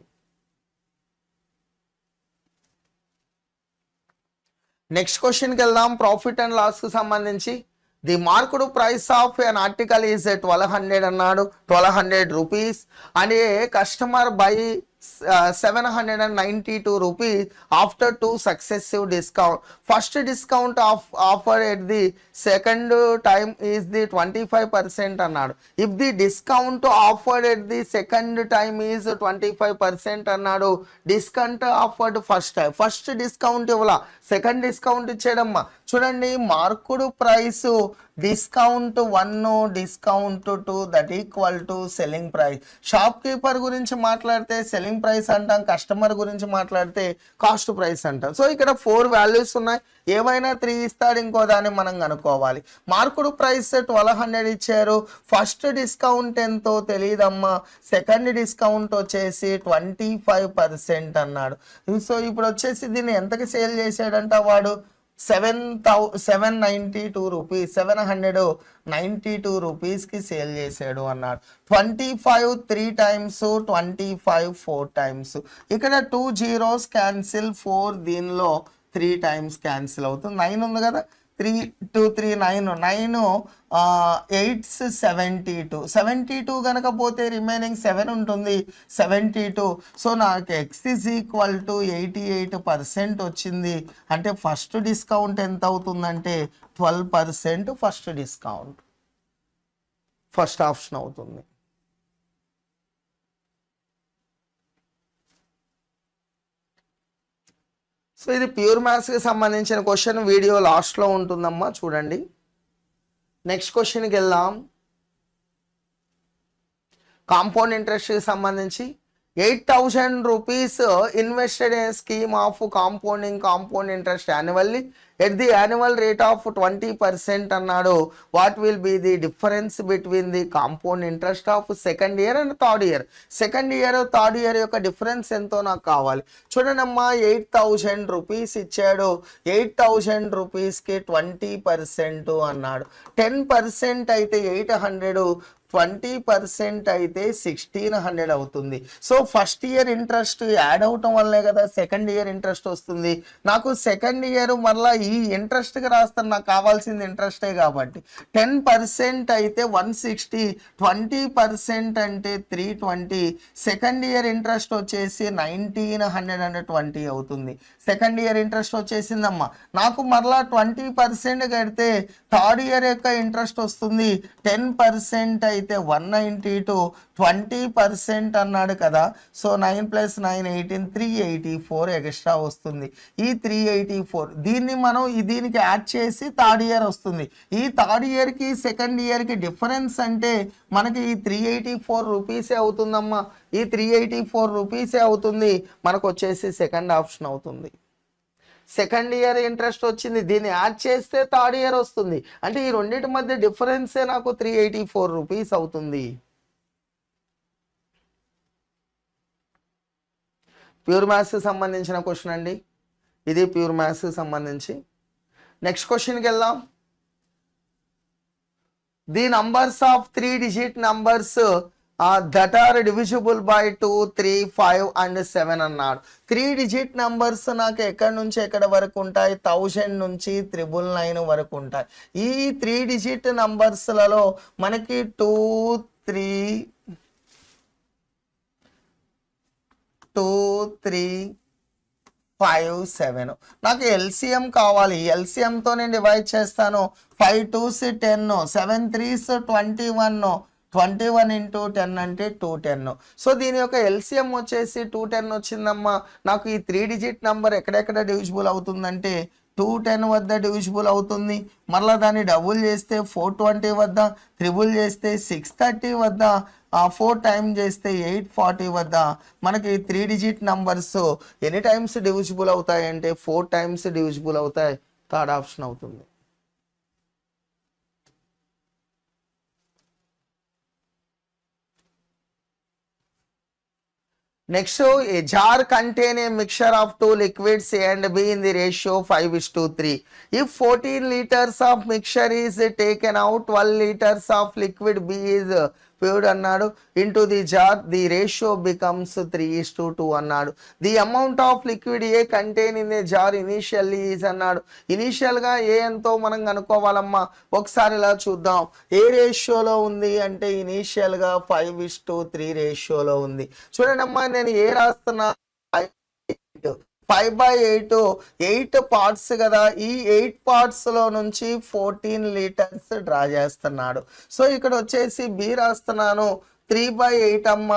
నెక్స్ట్ క్వశ్చన్కి వెళ్దాం. ప్రాఫిట్ అండ్ లాస్ కి సంబంధించి the market price of N article is 1200 అన్నాడు, 1200 rupees. And A customer by 792 rupees after 2 successive discount. First discount offered at the second time is the 25% అన్నాడు. If the discount offered at the second time is 25% అన్నాడు. Discount offered first time. First discount ఇవ్వాల, second discount ఇచ్చాడమ్మా. చూడండి, marked price discount 1 discount 2 that equal to selling price. Shop keeper గురించి మాట్లాడితే selling price అంటాం, customer గురించి మాట్లాడితే cost price అంటాం. So ఇక్కడ 4 వాల్యూస్ ఉన్నాయి, ఏమైనా 3 ఇస్తాడు, ఇంకో దాన్ని మనం కనుక్కోవాలి. మార్కుడు ప్రైస్ 1200 ఇచ్చారు. ఫస్ట్ డిస్కౌంట్ ఎంతో తెలియదమ్మా. సెకండ్ డిస్కౌంట్ వచ్చేసి 25% అన్నాడు. సో ఇప్పుడు వచ్చేసి దీన్ని ఎంతకి సేల్ చేశాడంట వాడు? 792 రూపీస్, 792 రూపీస్కి సేల్ చేశాడు అన్నాడు. 25 3 times, 25 4 times. ఇక్కడ 2 zeros క్యాన్సిల్, 4 దీనిలో 3 times క్యాన్సిల్ అవుతుంది. 9 ఉంది కదా, 3 2 3 9 9 8s 72 కనుక పోతే రిమైనింగ్ 7 ఉంటుంది, 72. సో నాకు x ఈజ్ ఈక్వల్ టు 88% వచ్చింది. అంటే ఫస్ట్ డిస్కౌంట్ ఎంత అవుతుందంటే 12% ఫస్ట్ డిస్కౌంట్. ఫస్ట్ ఆప్షన్ అవుతుంది. సో ఇది ప్యూర్ మ్యాథ్స్కి సంబంధించిన క్వశ్చన్, వీడియో లాస్ట్లో ఉంటుందమ్మా, చూడండి. నెక్స్ట్ క్వశ్చన్కి వెళ్దాం. కాంపౌండ్ ఇంట్రెస్ట్కి సంబంధించి 8,000 rupees invested in a scheme of compounding compound interest annually at the annual rate of 20% అన్నాడు. What will be the difference between the compound interest of second year and third year? Second year third year యొక్క difference ఎంతో నాకు కావాలి. చూడండి అమ్మా, 8,000 rupees ఇచ్చాడు. 8,000 రూపీస్కి 20% అన్నాడు. 10% అయితే 800, 20% అయితే 1600 అవుతుంది. So first year interest add అవటం వల్లే కదా సెకండ్ ఇయర్ ఇంట్రెస్ట్ వస్తుంది. నాకు సెకండ్ ఇయర్ మళ్ళీ ఈ ఇంట్రెస్ట్గా రాస్తాను, నాకు కావాల్సింది ఇంట్రెస్టే కాబట్టి 10% అయితే 160, 20% అంటే 320. సెకండ్ ఇయర్ ఇంట్రెస్ట్ వచ్చేసి 1920 అవుతుంది. సెకండ్ ఇయర్ ఇంట్రెస్ట్ వచ్చేసిందమ్మా. నాకు మరలా 20% కడితే థర్డ్ ఇయర్ యొక్క ఇంట్రెస్ట్ వస్తుంది. 10% అయితే 192, 20% అన్నాడు కదా. సో 9 + 9 18, 384 ఎక్స్ట్రా వస్తుంది. ఈ 384 దీన్ని మనం దీనికి యాడ్ చేసి థర్డ్ ఇయర్ వస్తుంది. ఈ థర్డ్ ఇయర్కి సెకండ్ ఇయర్కి డిఫరెన్స్ అంటే మనకి ఈ 384 రూపీసే అవుతుందమ్మా. ఈ 384 రూపీసే అవుతుంది. మనకు వచ్చేసి సెకండ్ ఆప్షన్ అవుతుంది. సెకండ్ ఇయర్ ఇంట్రెస్ట్ వచ్చింది, దీన్ని యాడ్ చేస్తే థర్డ్ ఇయర్ వస్తుంది. అంటే ఈ రెండింటి మధ్య డిఫరెన్సే నాకు 384 రూపీస్ అవుతుంది. ప్యూర్ మ్యాథ్స్ సంబంధించిన క్వశ్చన్ అండి ఇది, ప్యూర్ మ్యాథ్స్ సంబంధించి. నెక్స్ట్ క్వశ్చన్కి వెళ్దాం. The numbers of 3 digit numbers that are divisible by 2, 3, 5 and 7 అన్నాడు. 3 digit numbers నాకు ఎక్కడి నుంచి ఎక్కడ వరకు ఉంటాయి? 1000 నుంచి 999 వరకు ఉంటాయి. ఈ 3 digit నంబర్స్లలో మనకి 2, 3, 5, 7. నాకు ఎల్సిఎం కావాలి. ఎల్సిఎంతో నేను డివైడ్ చేస్తాను. 5 2s 10, 7 3s 21, 21 × 10 అంటే 210. సో దీని యొక్క ఎల్సిఎం వచ్చేసి 210 వచ్చిందమ్మా. నాకు ఈ 3 digit నెంబర్ ఎక్కడెక్కడ డివిజిబుల్ అవుతుందంటే 210 వద్ద డివిజిబుల్ అవుతుంది. మళ్ళీ దాన్ని డబుల్ చేస్తే 420 వద్ద, త్రిబుల్ చేస్తే 630 వద్ద, 4 టైమ్స్ చేస్తే 840 వద్ద. మనకి 3 digit నంబర్స్ ఎన్ని టైమ్స్ డివిజిబుల్ అవుతాయి అంటే 4 టైమ్స్ డివిజిబుల్ అవుతాయి. థర్డ్ ఆప్షన్ అవుతుంది. Next, a jar contain a mixture of 2 liquids A and B in the ratio 5:3. If 14 liters of mixture is taken out, 12 liters of liquid B is poured అన్నాడు into the jar, the ratio becomes 3:2 అన్నాడు. The amount of liquid A contained in the jar initially is అన్నాడు. Initial గా ఏ ఎంతో మనం కనుక్కోవాలమ్మా. ఒకసారి ఇలా చూద్దాం. ఏ రేషియోలో ఉంది అంటే ఇనిషియల్ గా 5:3 రేషియోలో ఉంది. చూడండి అమ్మా, నేను ఏ రాస్తున్నా 5/8, 8 parts కదా. ఈ 8 parts లో నుంచి 14 liters డ్రా చేస్తున్నాడు. సో ఇక్కడ వచ్చేసి బి రాస్తున్నాను 3/8 అమ్మ.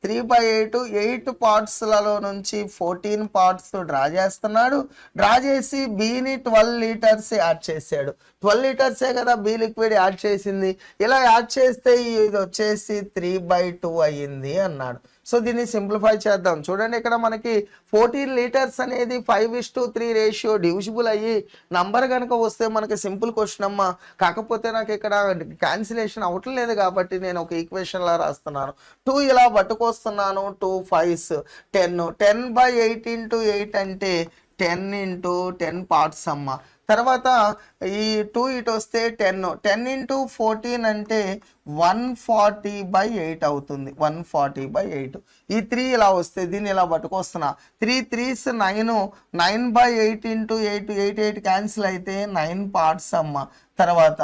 3/8, 8 partsలలో నుంచి 14 parts డ్రా చేస్తున్నాడు. డ్రా చేసి బిని 12 liters యాడ్ చేశాడు. 12 లీటర్సే కదా బి లిక్విడ్ యాడ్ చేసింది. ఇలా యాడ్ చేస్తే ఇది వచ్చేసి 3/2 అయ్యింది అన్నాడు. సో దీన్ని సింప్లిఫై చేద్దాం. చూడండి, ఇక్కడ మనకి 14 లీటర్స్ అనేది 5:3 రేషియో డివిజిబుల్ అయ్యి నంబర్ కనుక వస్తే మనకి సింపుల్ క్వశ్చన్ అమ్మా. కాకపోతే నాకు ఇక్కడ క్యాన్సిలేషన్ అవట్లేదు కాబట్టి నేను ఒక ఈక్వేషన్ లా రాస్తున్నాను. 2 ఇలా పట్టుకొస్తున్నాను. 2 5s 10. 10/8 × 8 అంటే 10 × 10 parts అమ్మ. తర్వాత ఈ 2 ఇటు వస్తే 10. 10 × 14 అంటే 140/8 అవుతుంది. 140/8. ఈ 3 ఇలా వస్తే దీన్ని ఇలా పట్టుకొస్తున్నా. 3 3s 9. 9/8 × 8, 8 8 క్యాన్సిల్ అయితే 9 parts అమ్మ. తర్వాత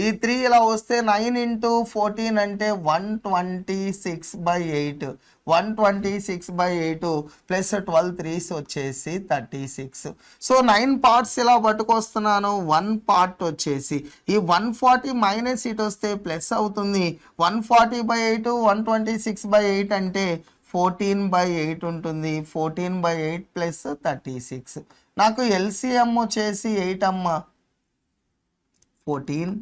ఈ 3 ఇలా వస్తే 9 × 14 అంటే 126/8. 126/8 ప్లస్ 12 3s వచ్చేసి 36. సో 9 parts ఇలా పట్టుకొస్తున్నాను. 1 part వచ్చేసి ఈ 140 మైనస్ ఇటు వస్తే ప్లస్ అవుతుంది. 140/8 126/8 అంటే 14/8 ఉంటుంది. 14/8 ప్లస్ 36. నాకు ఎల్సిఎం వచ్చేసి 8 అమ్మ. 14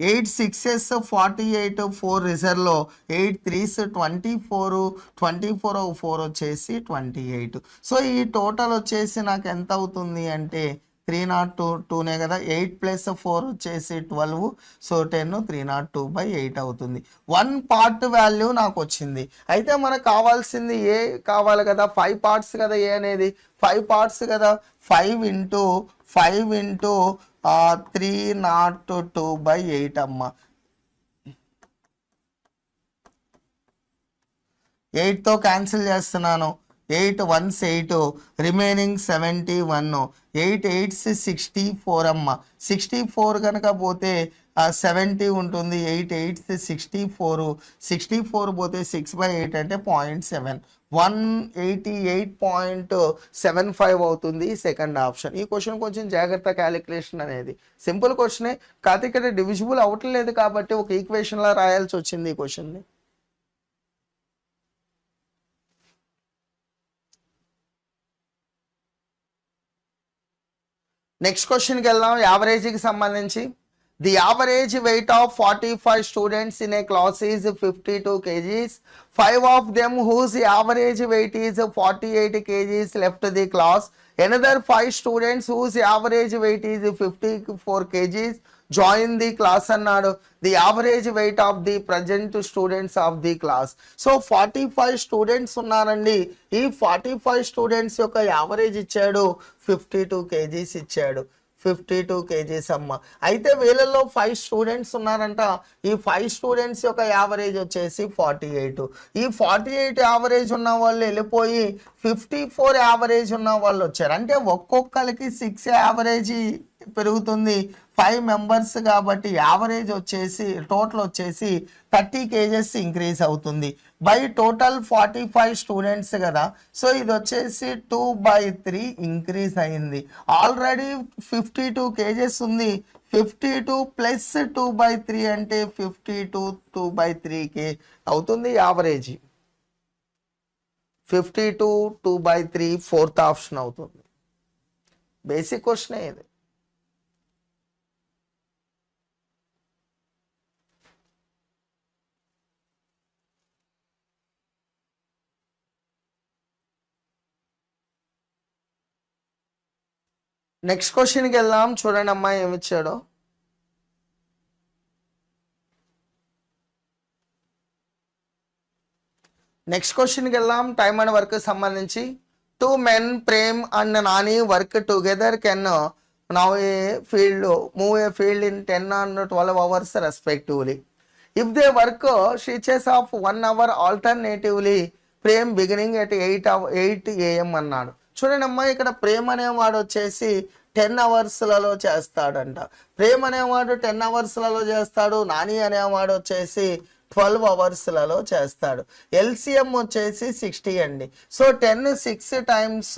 8 6s 48, 4 రిజర్వ్లో 8 3s 24, 24 4 వచ్చేసి 28. సో ఈ టోటల్ వచ్చేసి నాకు ఎంత అవుతుంది అంటే 302నే కదా. 8 + 4 వచ్చేసి 12. సో 10 302/8 అవుతుంది. 1 part వాల్యూ నాకు వచ్చింది. అయితే మనకు కావాల్సింది ఏ కావాలి కదా. 5 parts కదా ఏ అనేది. 5 parts కదా. 5 × 5 × 302/8 అమ్మ. 8తో క్యాన్సిల్ చేస్తున్నాను. 8 1s 8, రిమైనింగ్ 71, 8 8s 64 అమ్మ. 64 కనుక పోతే 70 ఉంటుంది. 8 8s 64, 64 పోతే 6/8 అంటే 0.7, 188.75 అవుతుంది సెకండ్ ఆప్షన్. ఈ క్వశ్చన్ కొంచెం జాగ్రత్త క్యాలిక్యులేషన్ అనేది. సింపుల్ క్వశ్చనే కాకపోతే ఇక్కడ డివిజిబుల్ అవ్వట్లేదు కాబట్టి ఒక ఈక్వేషన్లా రాయాల్సి వచ్చింది ఈ క్వశ్చన్ని. నెక్స్ట్ క్వశ్చన్కి వెళ్దాం. యావరేజ్కి సంబంధించి the average weight of 45 students in a class is 52 kgs. 5 of them whose average weight is 48 kgs left the class. Another 5 students whose average weight is 54 kgs join the class అన్నాడు. The average weight of the present students of the class. So 45 students ఉన్నారండి. ఈ 45 students యొక్క average ఇచ్చాడు 52 kgs ఇచ్చాడు. 52 kgs అమ్మ. అయితే వీళ్ళల్లో 5 students ఉన్నారంట. ఈ 5 స్టూడెంట్స్ యొక్క యావరేజ్ వచ్చేసి 48. ఈ 48 యావరేజ్ ఉన్న వాళ్ళు వెళ్ళిపోయి 54 యావరేజ్ ఉన్న వాళ్ళు వచ్చారు. అంటే ఒక్కొక్కరికి 6 యావరేజ్ పెరుగుతుంది. 5 మెంబర్స్ కాబట్టి యావరేజ్ వచ్చేసి టోటల్ వచ్చేసి 30 kgs ఇంక్రీజ్ అవుతుంది. బై టోటల్ 45 స్టూడెంట్స్ కదా. సో ఇది వచ్చేసి 2/3 ఇంక్రీజ్ అయింది. ఆల్రెడీ 52 kgs ఉంది. 52 ప్లస్ 2/3 అంటే 52 2/3 అవుతుంది యావరేజ్. 52 2/3 ఫోర్త్ ఆప్షన్ అవుతుంది. బేసిక్ క్వశ్చన్ ఇది. నెక్స్ట్ క్వశ్చన్కి వెళ్దాం. చూడండి అమ్మాయి ఏమి ఇచ్చాడో. నెక్స్ట్ క్వశ్చన్కి వెళ్దాం. టైమ్ అండ్ వర్క్ సంబంధించి 2 men Prem and Nani work together can now a field move a field in 10 and 12 hours respectively. If they work switches of 1 hour alternatively Prem beginning at 8 AM అన్నాడు. చూడండి అమ్మా, ఇక్కడ ప్రేమ్ అనేవాడు వచ్చేసి 10 hours చేస్తాడంట. ప్రేమ్ అనేవాడు 10 hours చేస్తాడు. నాని అనేవాడు వచ్చేసి 12 hours చేస్తాడు. ఎల్సిఎం వచ్చేసి 60 అండి. సో 10 6 times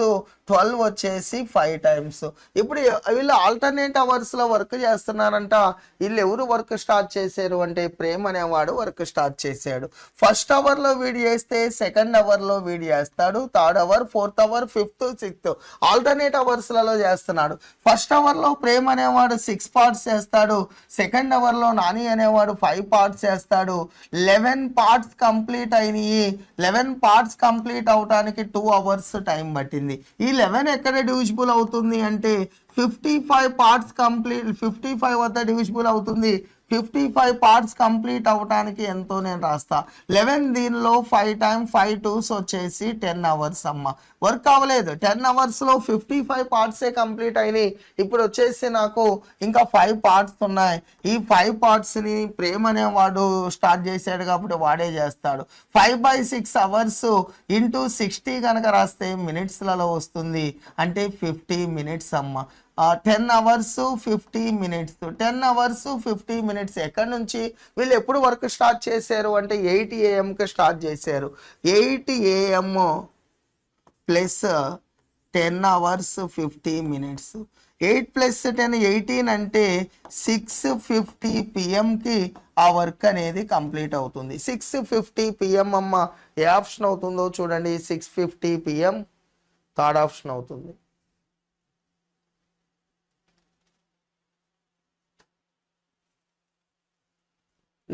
12 వచ్చేసి 5 times. ఇప్పుడు వీళ్ళు ఆల్టర్నేట్ అవర్స్లో వర్క్ చేస్తున్నారంట. వీళ్ళు ఎవరు వర్క్ స్టార్ట్ చేశారు అంటే ప్రేమ్ అనేవాడు వర్క్ స్టార్ట్ చేశాడు. ఫస్ట్ అవర్లో వీడు చేస్తే సెకండ్ అవర్లో వీడు చేస్తాడు. Third hour, fourth hour, fifth, sixth alternate అవర్స్లలో చేస్తున్నాడు. ఫస్ట్ అవర్లో ప్రేమ్ అనేవాడు 6 parts చేస్తాడు. సెకండ్ అవర్లో నాని అనేవాడు 5 parts చేస్తాడు. 11 parts కంప్లీట్ అయినాయి. 11 parts కంప్లీట్ అవడానికి 2 hours టైం పట్టింది. ఈ 11 ఎక్కడ డివిజిబుల్ అవుతుంది అంటే 55 parts కంప్లీట్, 55 వద్ద డివిజిబుల్ అవుతుంది. 55 parts కంప్లీట్ అవడానికి ఎంతో నేను రాస్తా 11. దీనిలో 5 times 5 2s వచ్చేసి 10 hours అమ్మ. వర్క్ అవ్వలేదు. 10 hours 55 parts కంప్లీట్ అయినాయి. ఇప్పుడు వచ్చేసి నాకు ఇంకా 5 parts ఉన్నాయి. ఈ 5 partsని ప్రేమ్ అనేవాడు స్టార్ట్ చేశాడు కాబట్టి వాడే చేస్తాడు. 5/6 hours ఇంటూ 60 కనుక రాస్తే మినిట్స్లలో వస్తుంది. అంటే 50 minutes అమ్మ. 10 hours 50 minutes. 10 hours 50 minutes ఎక్కడి నుంచి వీళ్ళు ఎప్పుడు వర్క్ స్టార్ట్ చేశారు అంటే 8 AM స్టార్ట్ చేశారు. 8 AM ప్లస్ 10 hours 50 minutes. 8 + 10 18 అంటే 6:50 PM ఆ వర్క్ అనేది కంప్లీట్ అవుతుంది. 6:50 PM అమ్మ. ఏ ఆప్షన్ అవుతుందో చూడండి. 6:50 PM థర్డ్ ఆప్షన్ అవుతుంది.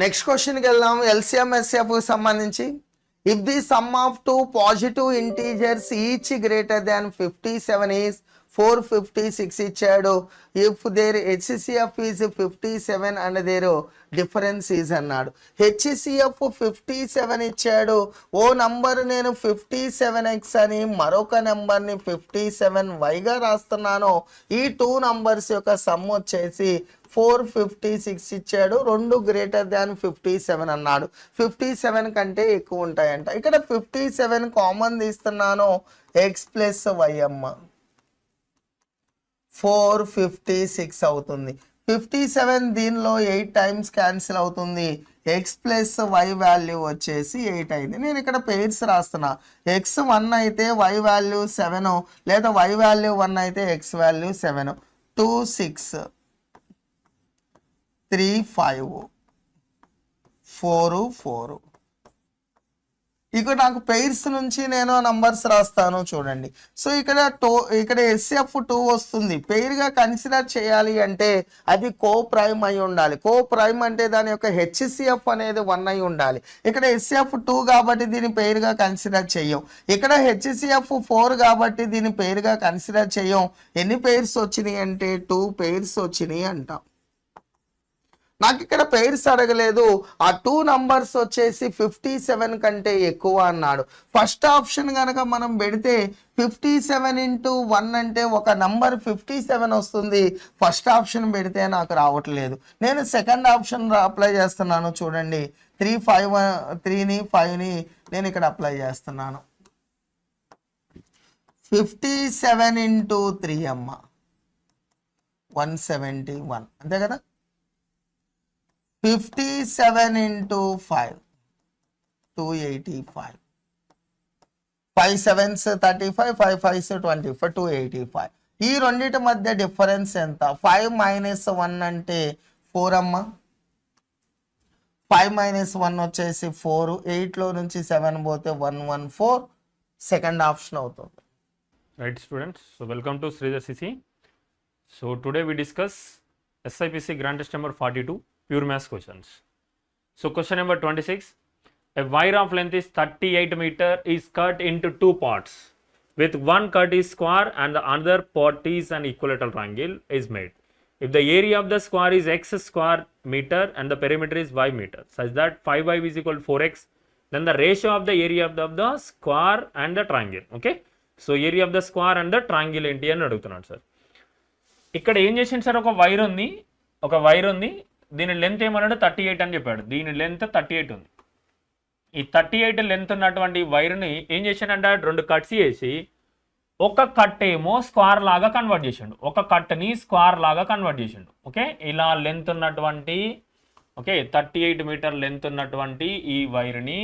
నెక్స్ట్ క్వశ్చన్కి వెళ్దాం. ఎల్సిఎం ఎస్ఎఫ్ సంబంధించి if the sum of 2 positive integers each greater than 57 is 456 ఇచ్చాడు. If their HCF is 57 and their difference is అన్నాడు. హెచ్సిఎఫ్ 57 ఇచ్చాడు. ఓ నంబర్ నేను 57x అని మరొక నెంబర్ని 57yగా రాస్తున్నాను. ఈ 2 నంబర్స్ యొక్క సమ్ వచ్చేసి 456 ఇచ్చాడు. 2 గ్రేటర్ దాన్ 57 అన్నాడు. 57 కంటే ఎక్కువ ఉంటాయంట. ఇక్కడ 57 కామన్ తీస్తున్నాను, x ప్లస్ y అమ్మ 456 అవుతుంది. 57 దీనిలో 8 టైమ్స్ క్యాన్సిల్ అవుతుంది. x ప్లస్ y వాల్యూ వచ్చేసి 8 అయింది. నేను ఇక్కడ పేర్స్ రాస్తున్నా. x 1 అయితే y వాల్యూ 7, లేదా y వాల్యూ 1 అయితే x వాల్యూ 7. 2 6 3 5 4 4. ఇక్కడ నాకు పెయిర్స్ నుంచి నేను నంబర్స్ రాస్తాను చూడండి. సో ఇక్కడ ఎస్ఎఫ్ 2 వస్తుంది. పెయిర్గా కన్సిడర్ చేయాలి అంటే అది కో ప్రైమ్ అయి ఉండాలి. కో ప్రైమ్ అంటే దాని యొక్క హెచ్సిఎఫ్ అనేది 1 అయి ఉండాలి. ఇక్కడ ఎస్ఎఫ్ 2 కాబట్టి దీన్ని పెయిర్గా కన్సిడర్ చెయ్యం. ఇక్కడ హెచ్సిఎఫ్ 4 కాబట్టి దీన్ని పెయిర్గా కన్సిడర్ చెయ్యం. ఎన్ని పెయిర్స్ వచ్చినాయి అంటే 2 పెయిర్స్ వచ్చినాయి అంటాం. నాకు ఇక్కడ పెయిర్స్ అడగలేదు. ఆ 2 నంబర్స్ వచ్చేసి 57 కంటే ఎక్కువ అన్నాడు. ఫస్ట్ ఆప్షన్ కనుక మనం పెడితే 57 into 1 అంటే ఒక నంబర్ 57 వస్తుంది. ఫస్ట్ ఆప్షన్ పెడితే నాకు రావట్లేదు. నేను సెకండ్ ఆప్షన్ అప్లై చేస్తున్నాను చూడండి. 3ని 5ని నేను ఇక్కడ అప్లై చేస్తున్నాను. 57 into 3 అమ్మ 171 అంతే కదా. 57 into 5 285. 5 7s 35, 5 5s 24, 285. ఈ రెండిటి మధ్య డిఫరెన్స్ ఎంత? 5 minus 1 అంటే 4 అమ్మ. 5 minus 1 వచ్చేసి 4. 8లో నుంచి 7 పోతే 114. సెకండ్ ఆప్షన్ అవుతుంది. Right students, so welcome to Sridhar CC. So today we discuss SIPC Grand Test number 42 pure maths questions. So question number 26, a wire of length is 38 meter is cut into 2 parts with one cut is square and the other part is an equilateral triangle is made. If the area of the square is x square meter and the perimeter is y meter such that 5y is equal to 4x, then the ratio of the area of the square and the triangle. Okay, so area of the square and the triangle ఏంటి అని అడుగుతున్నాడు sir. ఇక్కడ ఏం చేసిండు sir, ఒక wire ఉంది దీని length ఏమన్నాడు 38 అని చెప్పాడు. దీని లెంత్ 38 ఉంది. ఈ 38 లెంత్ ఉన్నటువంటి వైర్ని ఏం చేశాడంటే 2 కట్స్ చేసి ఒక కట్ ఏమో స్క్వేర్ లాగా కన్వర్ట్ చేసిండు. ఒక కట్ని స్క్వేర్ లాగా కన్వర్ట్ చేసిండు. ఓకే, ఇలా లెంత్ ఉన్నటువంటి 38 మీటర్ లెంత్ ఉన్నటువంటి ఈ వైర్ని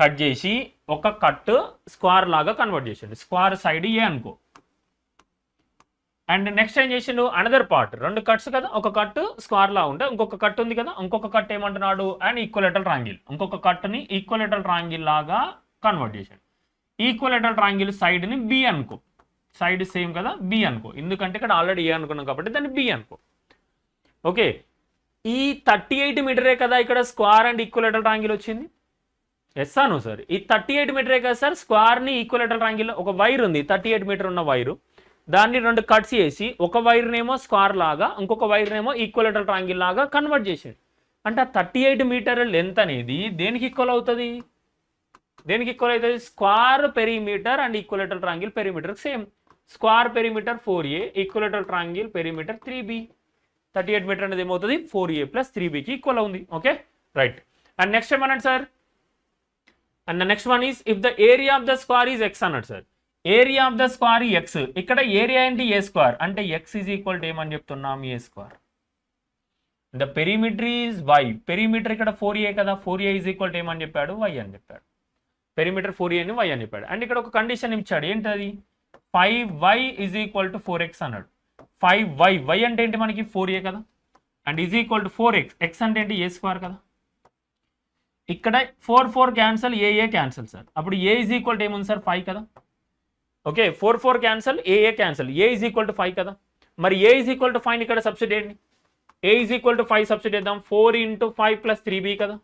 కట్ చేసి ఒక కట్ స్క్వేర్ లాగా కన్వర్ట్ చేసిండు. స్క్వేర్ సైడ్ ఏ అనుకో. అండ్ నెక్స్ట్ ఏం చేసిండు, అనదర్ పార్ట్ 2 కట్స్ కదా, ఒక కట్ స్క్వేర్ లా ఉంటే ఇంకొక కట్ ఉంది కదా, ఇంకొక కట్ ఏమంటున్నాడు అండ్ ఈక్వలేటరల్ ట్రయాంగిల్. ఇంకొక కట్ని ఈక్వలేటరల్ ట్రయాంగిల్ లాగా కన్వర్ట్ చేశాడు. ఈక్వలేటరల్ ట్రయాంగిల్ సైడ్ని బి అనుకో. సైడ్ సేమ్ కదా, బి అనుకో. ఎందుకంటే ఇక్కడ ఆల్రెడీ ఏ అనుకున్నాం కాబట్టి దాన్ని బి అనుకో. ఓకే, ఈ 38 మీటరే కదా ఇక్కడ స్క్వేర్ అండ్ ఈక్వలేటరల్ ట్రయాంగిల్ వచ్చింది. ఎస్ అను సార్, ఈ 38 మీటరే కదా సార్ స్క్వేర్ని ఈక్వలేటరల్ ట్రయాంగిల్. ఒక వైర్ ఉంది 38 మీటర్ ఉన్న వైరు, దాన్ని 2 కట్స్ చేసి ఒక వైర్నేమో స్క్వేర్ లాగా ఇంకొక వైర్నేమో ఈక్వలేటరల్ ట్రయాంగిల్ లాగా కన్వర్ట్ చేసాడు. అంటే 38 మీటర్ లెంత్ అనేది దేనికి ఈక్వల్ అవుతుంది? దేనికి ఈక్వల్ అవుతుంది? Square perimeter and equilateral triangle perimeter same. Square perimeter 4a, equilateral triangle perimeter 3b. 38 metre అనేది ఏమవుతుంది 4a + 3bకి ఈక్వల్ ఉంది. Okay right. అండ్ నెక్స్ట్ ఏమన్నాడు sir, and the next one is if the area of the square is x అన్నాడు sir. Area of the square x, ఇక్కడ area ఏంటి a square, అంటే x is equal to ఏమని చెప్తున్నాం a square. The perimeter is y, perimeter ఇక్కడ 4a కదా, 4a is equal to ఏమని చెప్పాడు y అని చెప్పాడు. పెరిమీటర్ 4a అని y అని చెప్పాడు. అండ్ ఇక్కడ ఒక కండిషన్ ఇచ్చాడు, ఏంటది 5y is equal to 4x అన్నాడు. 5y, y అంటే ఏంటి మనకి 4a కదా, and is equal to 4x, x అంటే ఏంటి a స్క్వేర్ కదా. ఇక్కడ 4 4 క్యాన్సల్, a క్యాన్సల్ సార్. అప్పుడు a ఈజ్ ఈక్వల్ టు ఏముంది సార్ 5 కదా. Okay, 4 4 cancel, a cancel, a is equal to 5 కదా. మరి a ఈజ్ ఈక్వల్ టు 5 ఇక్కడ సబ్స్టిట్యూట్ చేయండి. a is equal to 5 substitute చేద్దాం. 4 × 5 + 3b కదా,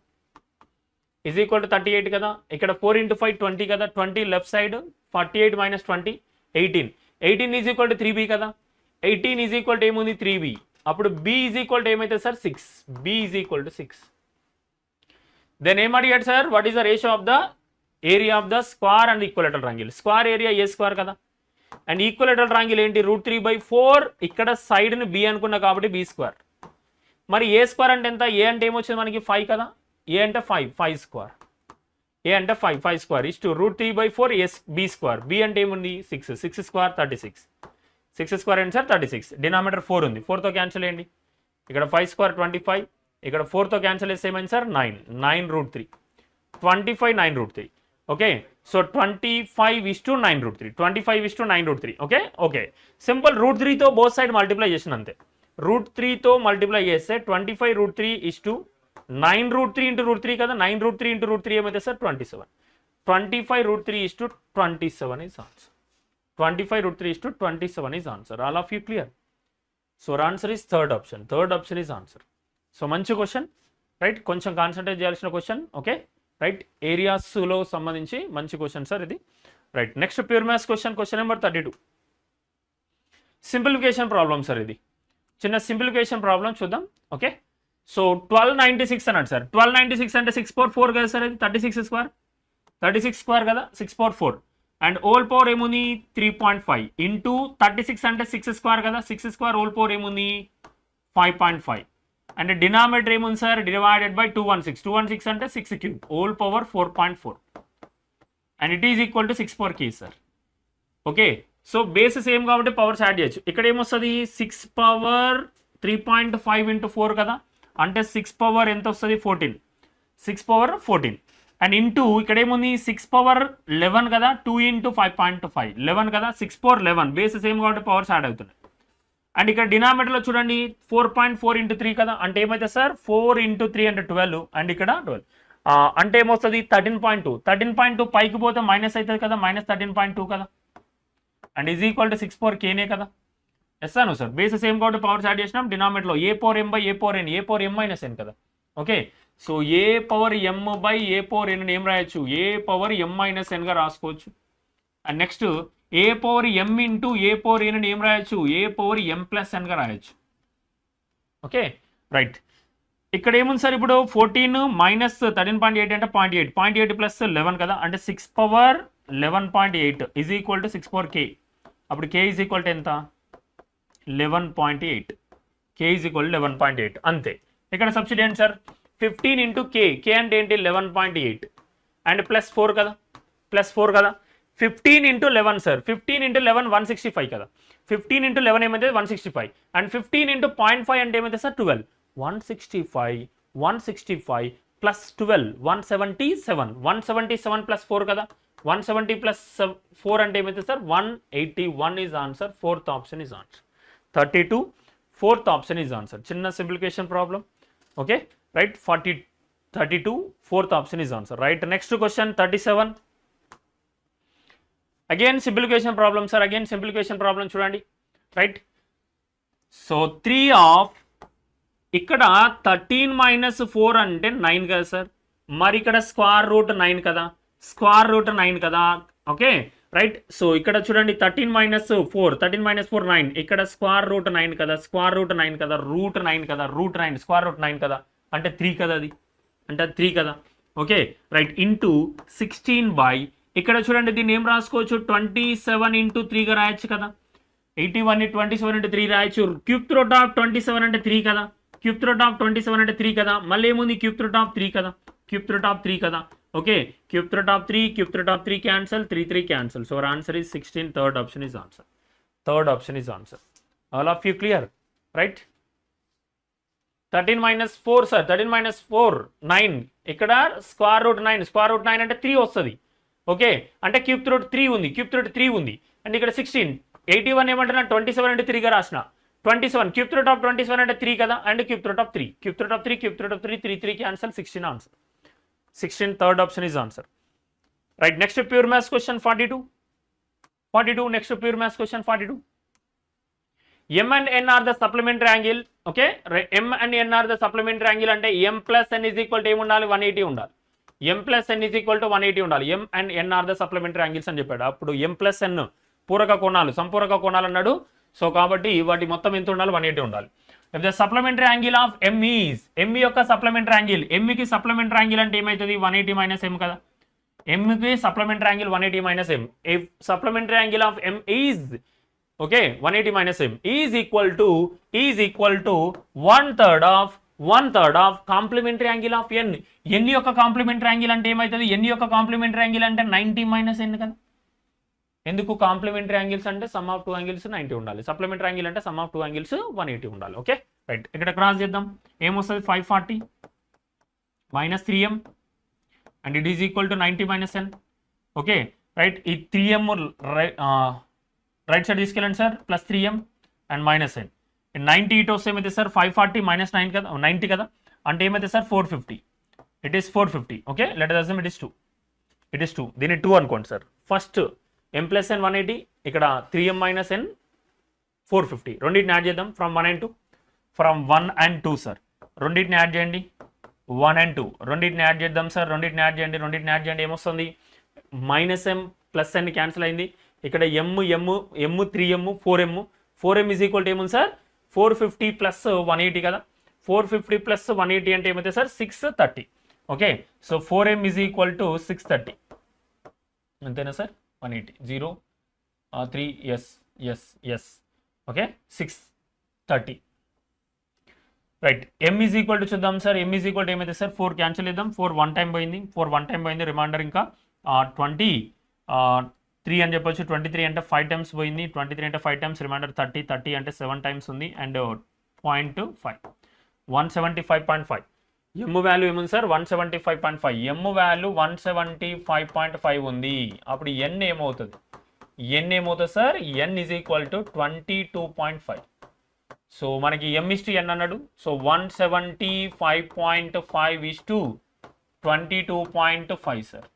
ఈజ్ ఈక్వల్ టు 38 కదా. ఇక్కడ 4 × 5 20 కదా, 20 left side 48 - 20 18. 18 is equal to 3b కదా, 18 ఈజ్ ఈక్వల్ టు ఏముంది 3b, అప్పుడు b ఈజ్ ఈక్వల్ టు ఏమైతే sir 6, b is equal to 6. Then ఏం అడిగాడు sir, what is the ratio of the area of the square and equilateral triangle. Square area a square కదా, and equilateral triangle ఏంటి √3/4, ఇక్కడ సైడ్ని b అనుకున్నా కాబట్టి b square. మరి ఏ square అంటే ఎంత, ఏ అంటే ఏమొచ్చింది మనకి 5 కదా, ఏ అంటే 5 స్క్వేర్, ఏ అంటే 5 square is to √3/4 b square, b అంటే ఏముంది 6 స్క్వేర్ 36, 6 స్క్వేర్ ఏంటి సార్ 36, డినామినేటర్ 4 ఉంది, 4తో క్యాన్సిల్ చేయండి, ఇక్కడ 5 స్క్వేర్ 25, ఇక్కడ 4తో క్యాన్సిల్ చేస్తే ఏమైంది sir 9 25 9 okay. So 25:9 25:9 okay. Okay simple, √3తో బోత్ సైడ్ మల్టిప్లై చేసిన అంతే, √3తో మల్టిప్లై చేస్తే 25 9 √3 కదా, 9 √3 ఏమైతే sir 27, 25 √3 is answer, 25 √3 is answer. All of you clear? So our answer is third option is answer. So మంచి క్వశ్చన్ రైట్, కొంచెం కాన్సన్ట్రేట్ చేయాల్సిన question okay right, ఏరియాస్లో సంబంధించి మంచి క్వశ్చన్ సార్ ఇది right. Next pure maths question number 32, simplification problem sir, ఇది చిన్న simplification problem చూద్దాం ఓకే. సో 1296 అన్నాడు సార్, 1296 అంటే 6/4 కదా సార్, ఇది 36 స్క్వేర్ కదా, 6/4 అండ్ ఓల్ పవర్ ఏముంది 3.5 ఇంటూ 36 అంటే 6 స్క్వేర్ కదా, 6 స్క్వేర్ ఓల్ పవర్ ఏముంది 5.5 అండ్ డినామినేటర్ ఏముంది సార్ డివైడెడ్ బై 216 అంటే 6 cube whole power 4.4 and it is equal to 6 power k sir okay. So base same కాబట్టి పవర్స్ యాడ్ చేయొచ్చు, ఇక్కడ ఏమొస్తుంది 6 పవర్ 3.5 ఇంటూ 4 కదా, అంటే 6 పవర్ ఎంత వస్తుంది 14, 6 పవర్ 14 అండ్ ఇంటూ ఇక్కడ ఏముంది 6 పవర్ 11 కదా, 2 ఇంటూ 5.5 11 కదా, 6 పవర్ 11 బేస్ సేమ్ కాబట్టి పవర్స్ యాడ్ అవుతున్నాయి. అండ్ ఇక్కడ డినామినేటర్లో చూడండి 4.4 ఇంటూ 3 కదా, అంటే ఏమైతే సార్ 4 ఇంటూ 3 అంటే 12 అండ్ ఇక్కడ 12 అంటే ఏమొస్తుంది 13.2 పైకి పోతే మైనస్ అవుతుంది కదా, -13.2 కదా and is equal to 6 power కేనే కదా. ఎస్ అను సార్, బేస్ సేమ్ కాబట్టి పవర్స్ యాడ్ చేసినాం, డినామినేటర్లో A power m by A power n, A power m minus n కదా okay. So A power m by A power n ఏం రాయొచ్చు, A power m minus n గా రాసుకోవచ్చు. And next A power m into A power n ఏం రాయొచ్చు, A power m plus n గా రాయొచ్చు okay right. ఇక్కడ ఏముంది సార్ ఇప్పుడు 14 మైనస్ 13.8 అంటే 0.8 ప్లస్ 11 కదా, అంటే 6 power 11.8 is equal to 6 power k, అప్పుడు k ఈజ్ ఈక్వల్ టు ఎంత 11.8, k ఈజ్ ఈక్వల్ 11.8 అంతే. ఇక్కడ సబ్స్టిట్యూట్ సార్ 15 ఇంటూ k అంటే ఏంటి 11.8 అండ్ ప్లస్ 4 కదా, 15 ఇంటూ 11 సార్, 15 ఇంటూ 11 165 కదా, 15 ఇంటూ 11 ఏమైతే 165 అండ్ 15 ఇంటూ 0.5 అంటే ఏమైతే సార్ 12, 165 ప్లస్ 12 177 ప్లస్ 4 కదా, 170 ప్లస్ 4 అంటే ఏమైతే sir 181 is answer, fourth option is answer. 32 fourth option is answer, చిన్న simplification problem okay right. 32 fourth option is answer right. Next question 37, again simplification problem sir, again simplification problem చూడండి right. So 3 of ఇక్కడ 13 - 4 అంటే 9 కదా sir, మరి ఇక్కడ square root 9 కదా, square root 9 కదా okay right. So ఇక్కడ చూడండి 13 - 4 9, ఇక్కడ స్క్వేర్ రూట్ 9 కదా, స్క్వేర్ రూట్ 9 కదా, రూట్ 9 కదా, రూట్ 9 స్క్వేర్ రూట్ 9 కదా, అంటే 3 కదా, అది అంటే 3 కదా ఓకే రైట్. ఇంటూ 16 బై ఇక్కడ చూడండి దీన్ని ఏం రాసుకోవచ్చు 27 ఇంటూ 3గా రాయొచ్చు కదా, 81 27 అంటే 3 రాయొచ్చు. క్యూబ్ రూట్ ఆఫ్ 27 అంటే 3 కదా, క్యూబ్ రూట్ ఆఫ్ 27 అంటే 3 కదా, మళ్ళీ ఏముంది క్యూబ్ రూట్ ఆఫ్ 3 కదా, క్యూబ్ రూట్ ఆఫ్ 3 కదా okay. Cube root of 3 cancel, 3 cancel. So our answer is 16, third option is answer, third option is answer. All of you clear right. 13 - 4 sir, 13 - 4 9, ఇక్కడ square root 9 అంటే 3 వస్తుంది okay, అంటే cube root 3 ఉంది and ఇక్కడ 16 81 ఏమంటున్నా 27 అంటే 3గా రాసిన 27 క్యూబ్ రూట్ ఆఫ్ 27 అంటే 3 కదా, and cube root of 3 3 cancel, 16 answer, 16 third option is answer right. Next pure maths question 42 next pure maths question 42. m and n are the supplementary angle okay, m and n are the supplementary angle అంటే m plus n is equal to ఏముండాలి 180 ఉండాలి, m plus n is equal to 180 ఉండాలి, m and n are the supplementary angles అని చెప్పాడు. అప్పుడు m plus n పూరక కోణాలు సంపూరక కోణాలు అన్నాడు. సో కాబట్టి వాటి మొత్తం ఎంత ఉండాలి 180 ఉండాలి. If the supplementary angle of M is M యొక్క సప్లిమెంటరీ యాంగిల్ ఎమ్కి సప్లిమెంటరీ యాంగిల్ అంటే ఏమవుతుంది 180 మైనస్ ఎమ్ కదా. ఎమ్కి supplementary angle 180 minus M. If supplementary angle of M is okay 180 minus M is equal to 1/3 of complementary angle of N. N యొక్క complementary angle అంటే ఏమవుతుంది ఎన్ యొక్క కాంప్లిమెంటరీ యాంగిల్ అంటే 90 మైనస్ ఎన్ కదా. ఎందుకు కాంప్లిమెంటరీ యాంగిల్స్ అంటే సమ్ ఆఫ్ 2 యాంగిల్స్ 90 ఉండాలి, supplementary angle అంటే సమ్ ఆఫ్ 2 యాంగిల్స్ 180 ఉండాలి. Okay right. ఇక్కడ క్రాస్ చేద్దాం ఏమొస్తుంది 540 minus 3m and it is equal to 90 minus N. Okay right. ఈ 3m రైట్ సైడ్ తీసుకెళ్ళండి sir plus 3m and minus N. 90 ఇటు వస్తే ఏమైతే సార్ 540 మైనస్ 9 కదా 90 కదా అంటే ఏమైతే sir 450. It is 450. Okay let us it is 2 దీన్ని 2 అనుకోండి sir. First m plus n 180 ఇక్కడ 3m మైనస్ n 450 రెండింటిని యాడ్ చేద్దాం from 1 and 2 from 1 and 2 sir రెండింటిని యాడ్ చేయండి 1 and 2 రెండింటిని యాడ్ చేద్దాం సార్ రెండింటిని యాడ్ చేయండి ఏమొస్తుంది minus m plus n cancel అయింది. ఇక్కడ m 3m 4m is equal to ఏముంది సార్ 450 ప్లస్ 180 కదా 450 ప్లస్ 180 అంటే ఏమైతే sir 630. Okay so 4m is equal to 630 అంతేనా sir 180 0 3 yes okay 630 right. m is equal to చూద్దాం sir m is equal to ఏమైతే sir 4 cancel చేద్దాం 4 1 time పోయింది reminder ఇంకా 23 అని చెప్పొచ్చు. 23 అంటే 5 టైమ్స్ పోయింది 23 అంటే 5 టైమ్స్ రిమైండర్ 30 అంటే 7 టైమ్స్ ఉంది అండ్ 0.5 175.5. ఎమ్ వాల్యూ ఏముంది సార్ 175.5 ఎమ్ వాల్యూ 175.5 ఉంది. అప్పుడు ఎన్ ఏమవుతుంది sir N is equal to 22.5. So మనకి ఎమ్ ఇస్ టు ఎన్ అన్నాడు. So 175.5 is to 22.5 sir.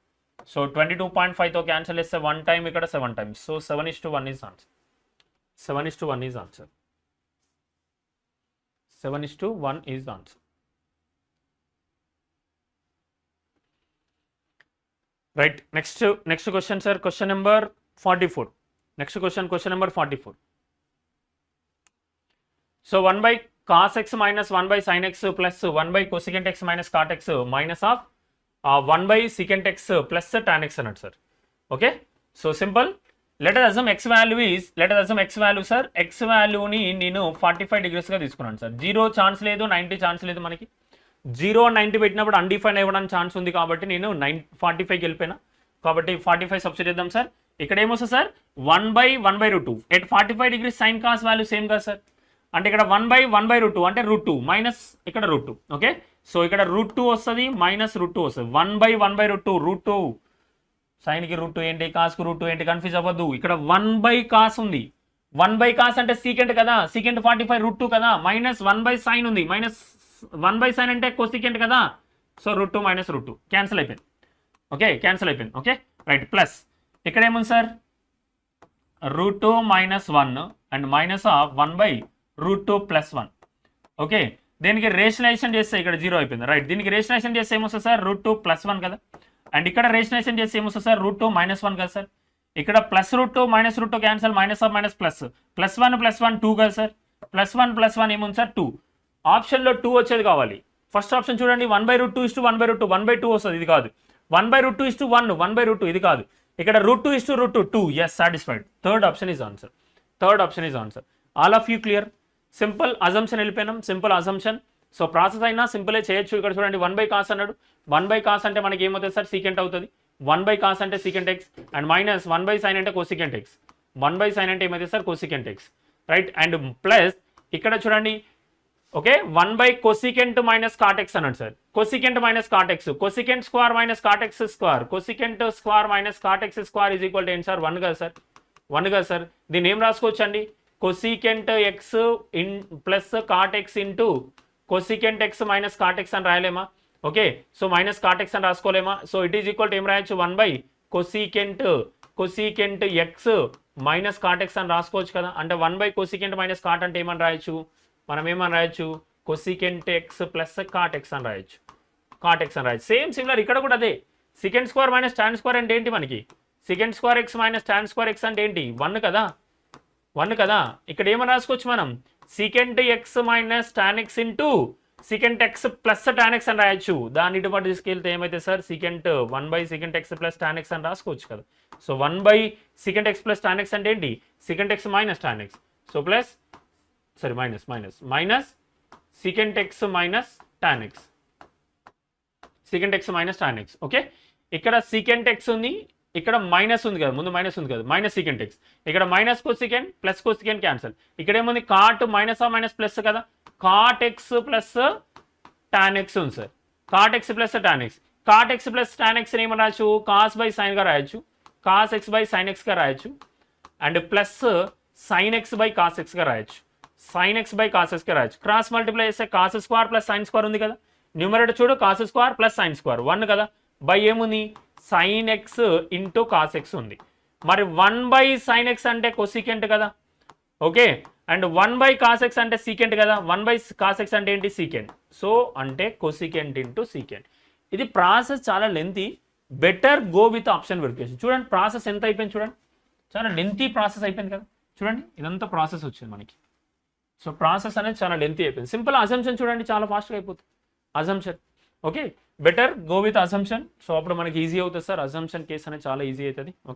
So 22.5తో క్యాన్సిల్ చేస్తే 1 టైం ఇక్కడ 7 times. So 7:1 is answer. 7:1 is answer. 7:1 is answer. Right. Next question sir question number 44. Next question number 44. So 1 by cos x minus 1 by sin x plus 1 by cosecant x minus cot x minus of 1 by secant x plus tan x అన్నాడు sir. Okay so simple let us assume x value sir x వాల్యూని నేను 45 డిగ్రీస్గా తీసుకున్నాను sir. 0 chance లేదు 90 chance లేదు మనకి. 0 90 పెట్టినప్పుడు undefined అవ్వడానికి chance ఉంది కాబట్టి నేను 45కి వెళ్ళిపోయినా కాబట్టి 45 సబ్స్టిట్యూట్ చేద్దాం సార్. ఇక్కడ ఏమొస్తుంది sir 1/1/√2 at 45 degrees sine cos value same కదా సార్. అంటే ఇక్కడ 1/1/√2 అంటే √2 మైనస్ ఇక్కడ √2. ఓకే సో ఇక్కడ √2 వస్తుంది మైనస్ √2 వస్తుంది 1/1/√2 √2 సైన్కి √2 ఏంటి కాస్కు √2 ఏంటి కన్ఫ్యూజ్ అవ్వద్దు. ఇక్కడ 1/cos ఉంది 1/cos అంటే సీకెంట్ కదా సీకెంట్ 45 √2 కదా మైనస్ 1/sin ఉంది మైనస్ 1/sin అంటే కోసికెంట్ కదా. సో √2 మైనస్ √2 క్యాన్సిల్ అయిపోయింది. Okay right. ప్లస్ ఇక్కడ ఏముంది sir √2 minus 1 and minus of 1/√2 plus 1. Okay దీనికి రేషనలైజేషన్ చేస్తే ఇక్కడ 0 అయిపోయింది రైట్. దీనికి రేషనలైజేషన్ చేస్తే ఏమొస్తుంది సార్ √2 ప్లస్ 1 కదా అండ్ ఇక్కడ రేషనలైజేషన్ చేస్తే ఏమొస్తుంది సార్ √2 మైనస్ 1 కదా సార్. ఇక్కడ plus √2 minus √2 cancel minus of minus plus 1 2 కదా సార్. ప్లస్ 1 ఏముంది సార్ 2. ఆప్షన్లో 2 వచ్చేది కావాలి. ఫస్ట్ ఆప్షన్ చూడండి 1/√2 = 1/√2 1/2 వస్తుంది ఇది కాదు. 1/√2 = 1/√2 ఇది కాదు. ఇక్కడ √2 = √2 is satisfied. Third option is answer. All of you clear. Simple assumption వెళ్ళిపోయినాం సింపుల్ అజంప్షన్. సో ప్రాసెస్ అయినా సింపులే చేయొచ్చు. ఇక్కడ చూడండి 1/cos అన్నాడు 1/cos అంటే మనకి ఏమవుతుంది సార్ సీకెంట్ అవుతుంది 1/cos అంటే secant X and minus 1/sin అంటే కోసికెంట్ ఎక్స్ 1/sin అంటే ఏమైతే sir cosecant X right. And plus ఇక్కడ చూడండి okay 1/cosecant minus cot x అన్నాడు sir. cosecant minus cot x cosecant square minus cot x square cosecant square minus cot x square is equal to ఏంటి sir 1 కదా sir. దీన్ని ఏం రాసుకోవచ్చు అండి cosecant x in plus cot x into cosecant x minus cot x అని రాయలేమా. Okay so minus cot x అని రాసుకోలేమా. So it is equal to ఏం రాయొచ్చు 1/cosecant x minus cot x అని రాసుకోవచ్చు కదా. అంటే 1/cosecant minus cot అంటే ఏమని రాయొచ్చు మనం ఏమని రాయొచ్చు cosecant x plus cot x అని రాయొచ్చు సేమ్ సిమిలర్ ఇక్కడ కూడా అదే secant square minus tan square అంటే ఏంటి మనకి second square X minus tan square X అంటే ఏంటి 1 కదా 1 కదా. ఇక్కడ ఏమని రాసుకోవచ్చు మనం secant X minus tan X into secant X plus tan X అని రాయొచ్చు. దాన్ని ఇటు పాటు తీసుకెళ్తే ఏమైతే sir secant 1 secant X plus tan X అని రాసుకోవచ్చు కదా. So 1 secant X plus tan X అంటే ఏంటి secant X minus tan X. So plus sorry minus secant X minus tan X, secant X minus tan X. Okay, ఇక్కడ secant X ఉంది, ఇక్కడ minus ఉంది కదా, ముందు మైనస్ ఉంది కదా, మైనస్ సీకెంట్ ఎక్స్. ఇక్కడ minus cosecant plus cosecant cancel. ఇక్కడ ఏముంది కాట్ మైనస్ మైనస్ ప్లస్ కదా, cot x plus tan x ఉంది sir. Cot x plus tan x, cot x plus tan x ఏమని రాయొచ్చు కాస్ బై సైన్గా రాయొచ్చు, కాస్ ఎక్స్ బై సైన్ ఎక్స్గా రాయొచ్చు, and plus sine x by cos ఎక్స్గా రాయొచ్చు, సైన్ ఎక్స్ బై కాస్ ఎక్స్గా రాయొచ్చు. క్రాస్ మల్టిప్లై చేస్తే cos square plus sine square ఉంది కదా, న్యూమరేటర్ చూడు cos square plus sine square 1 కదా, బై ఏముంది sign X into cos X ఉంది. మరి 1 సైన్ ఎక్స్ అంటే కొసికెంట్ కదా. ఓకే, అండ్ 1 కాస్ ఎక్స్ అంటే సీకెంట్ కదా, 1 కాస్ ఎక్స్ అంటే ఏంటి సీకెంట్. సో అంటే కొసికెంట్ ఇంటూ సీకెంట్. ఇది ప్రాసెస్ చాలా lengthy, better go with option verification. చూడండి ప్రాసెస్ ఎంత అయిపోయింది చూడండి, చాలా లెంతీ ప్రాసెస్ అయిపోయింది కదా. చూడండి ఇదంతా ప్రాసెస్ వచ్చింది మనకి. సో ప్రాసెస్ అనేది చాలా లెంతీ అయిపోయింది. సింపుల్ అజంప్షన్ చూడండి చాలా ఫాస్ట్గా అయిపోతుంది assumption. Okay, better go with assumption. So అప్పుడు మనకి ఈజీ అవుతుంది సార్, అజంప్షన్ కేస్ అనేది చాలా ఈజీ అవుతుంది. ఓకే.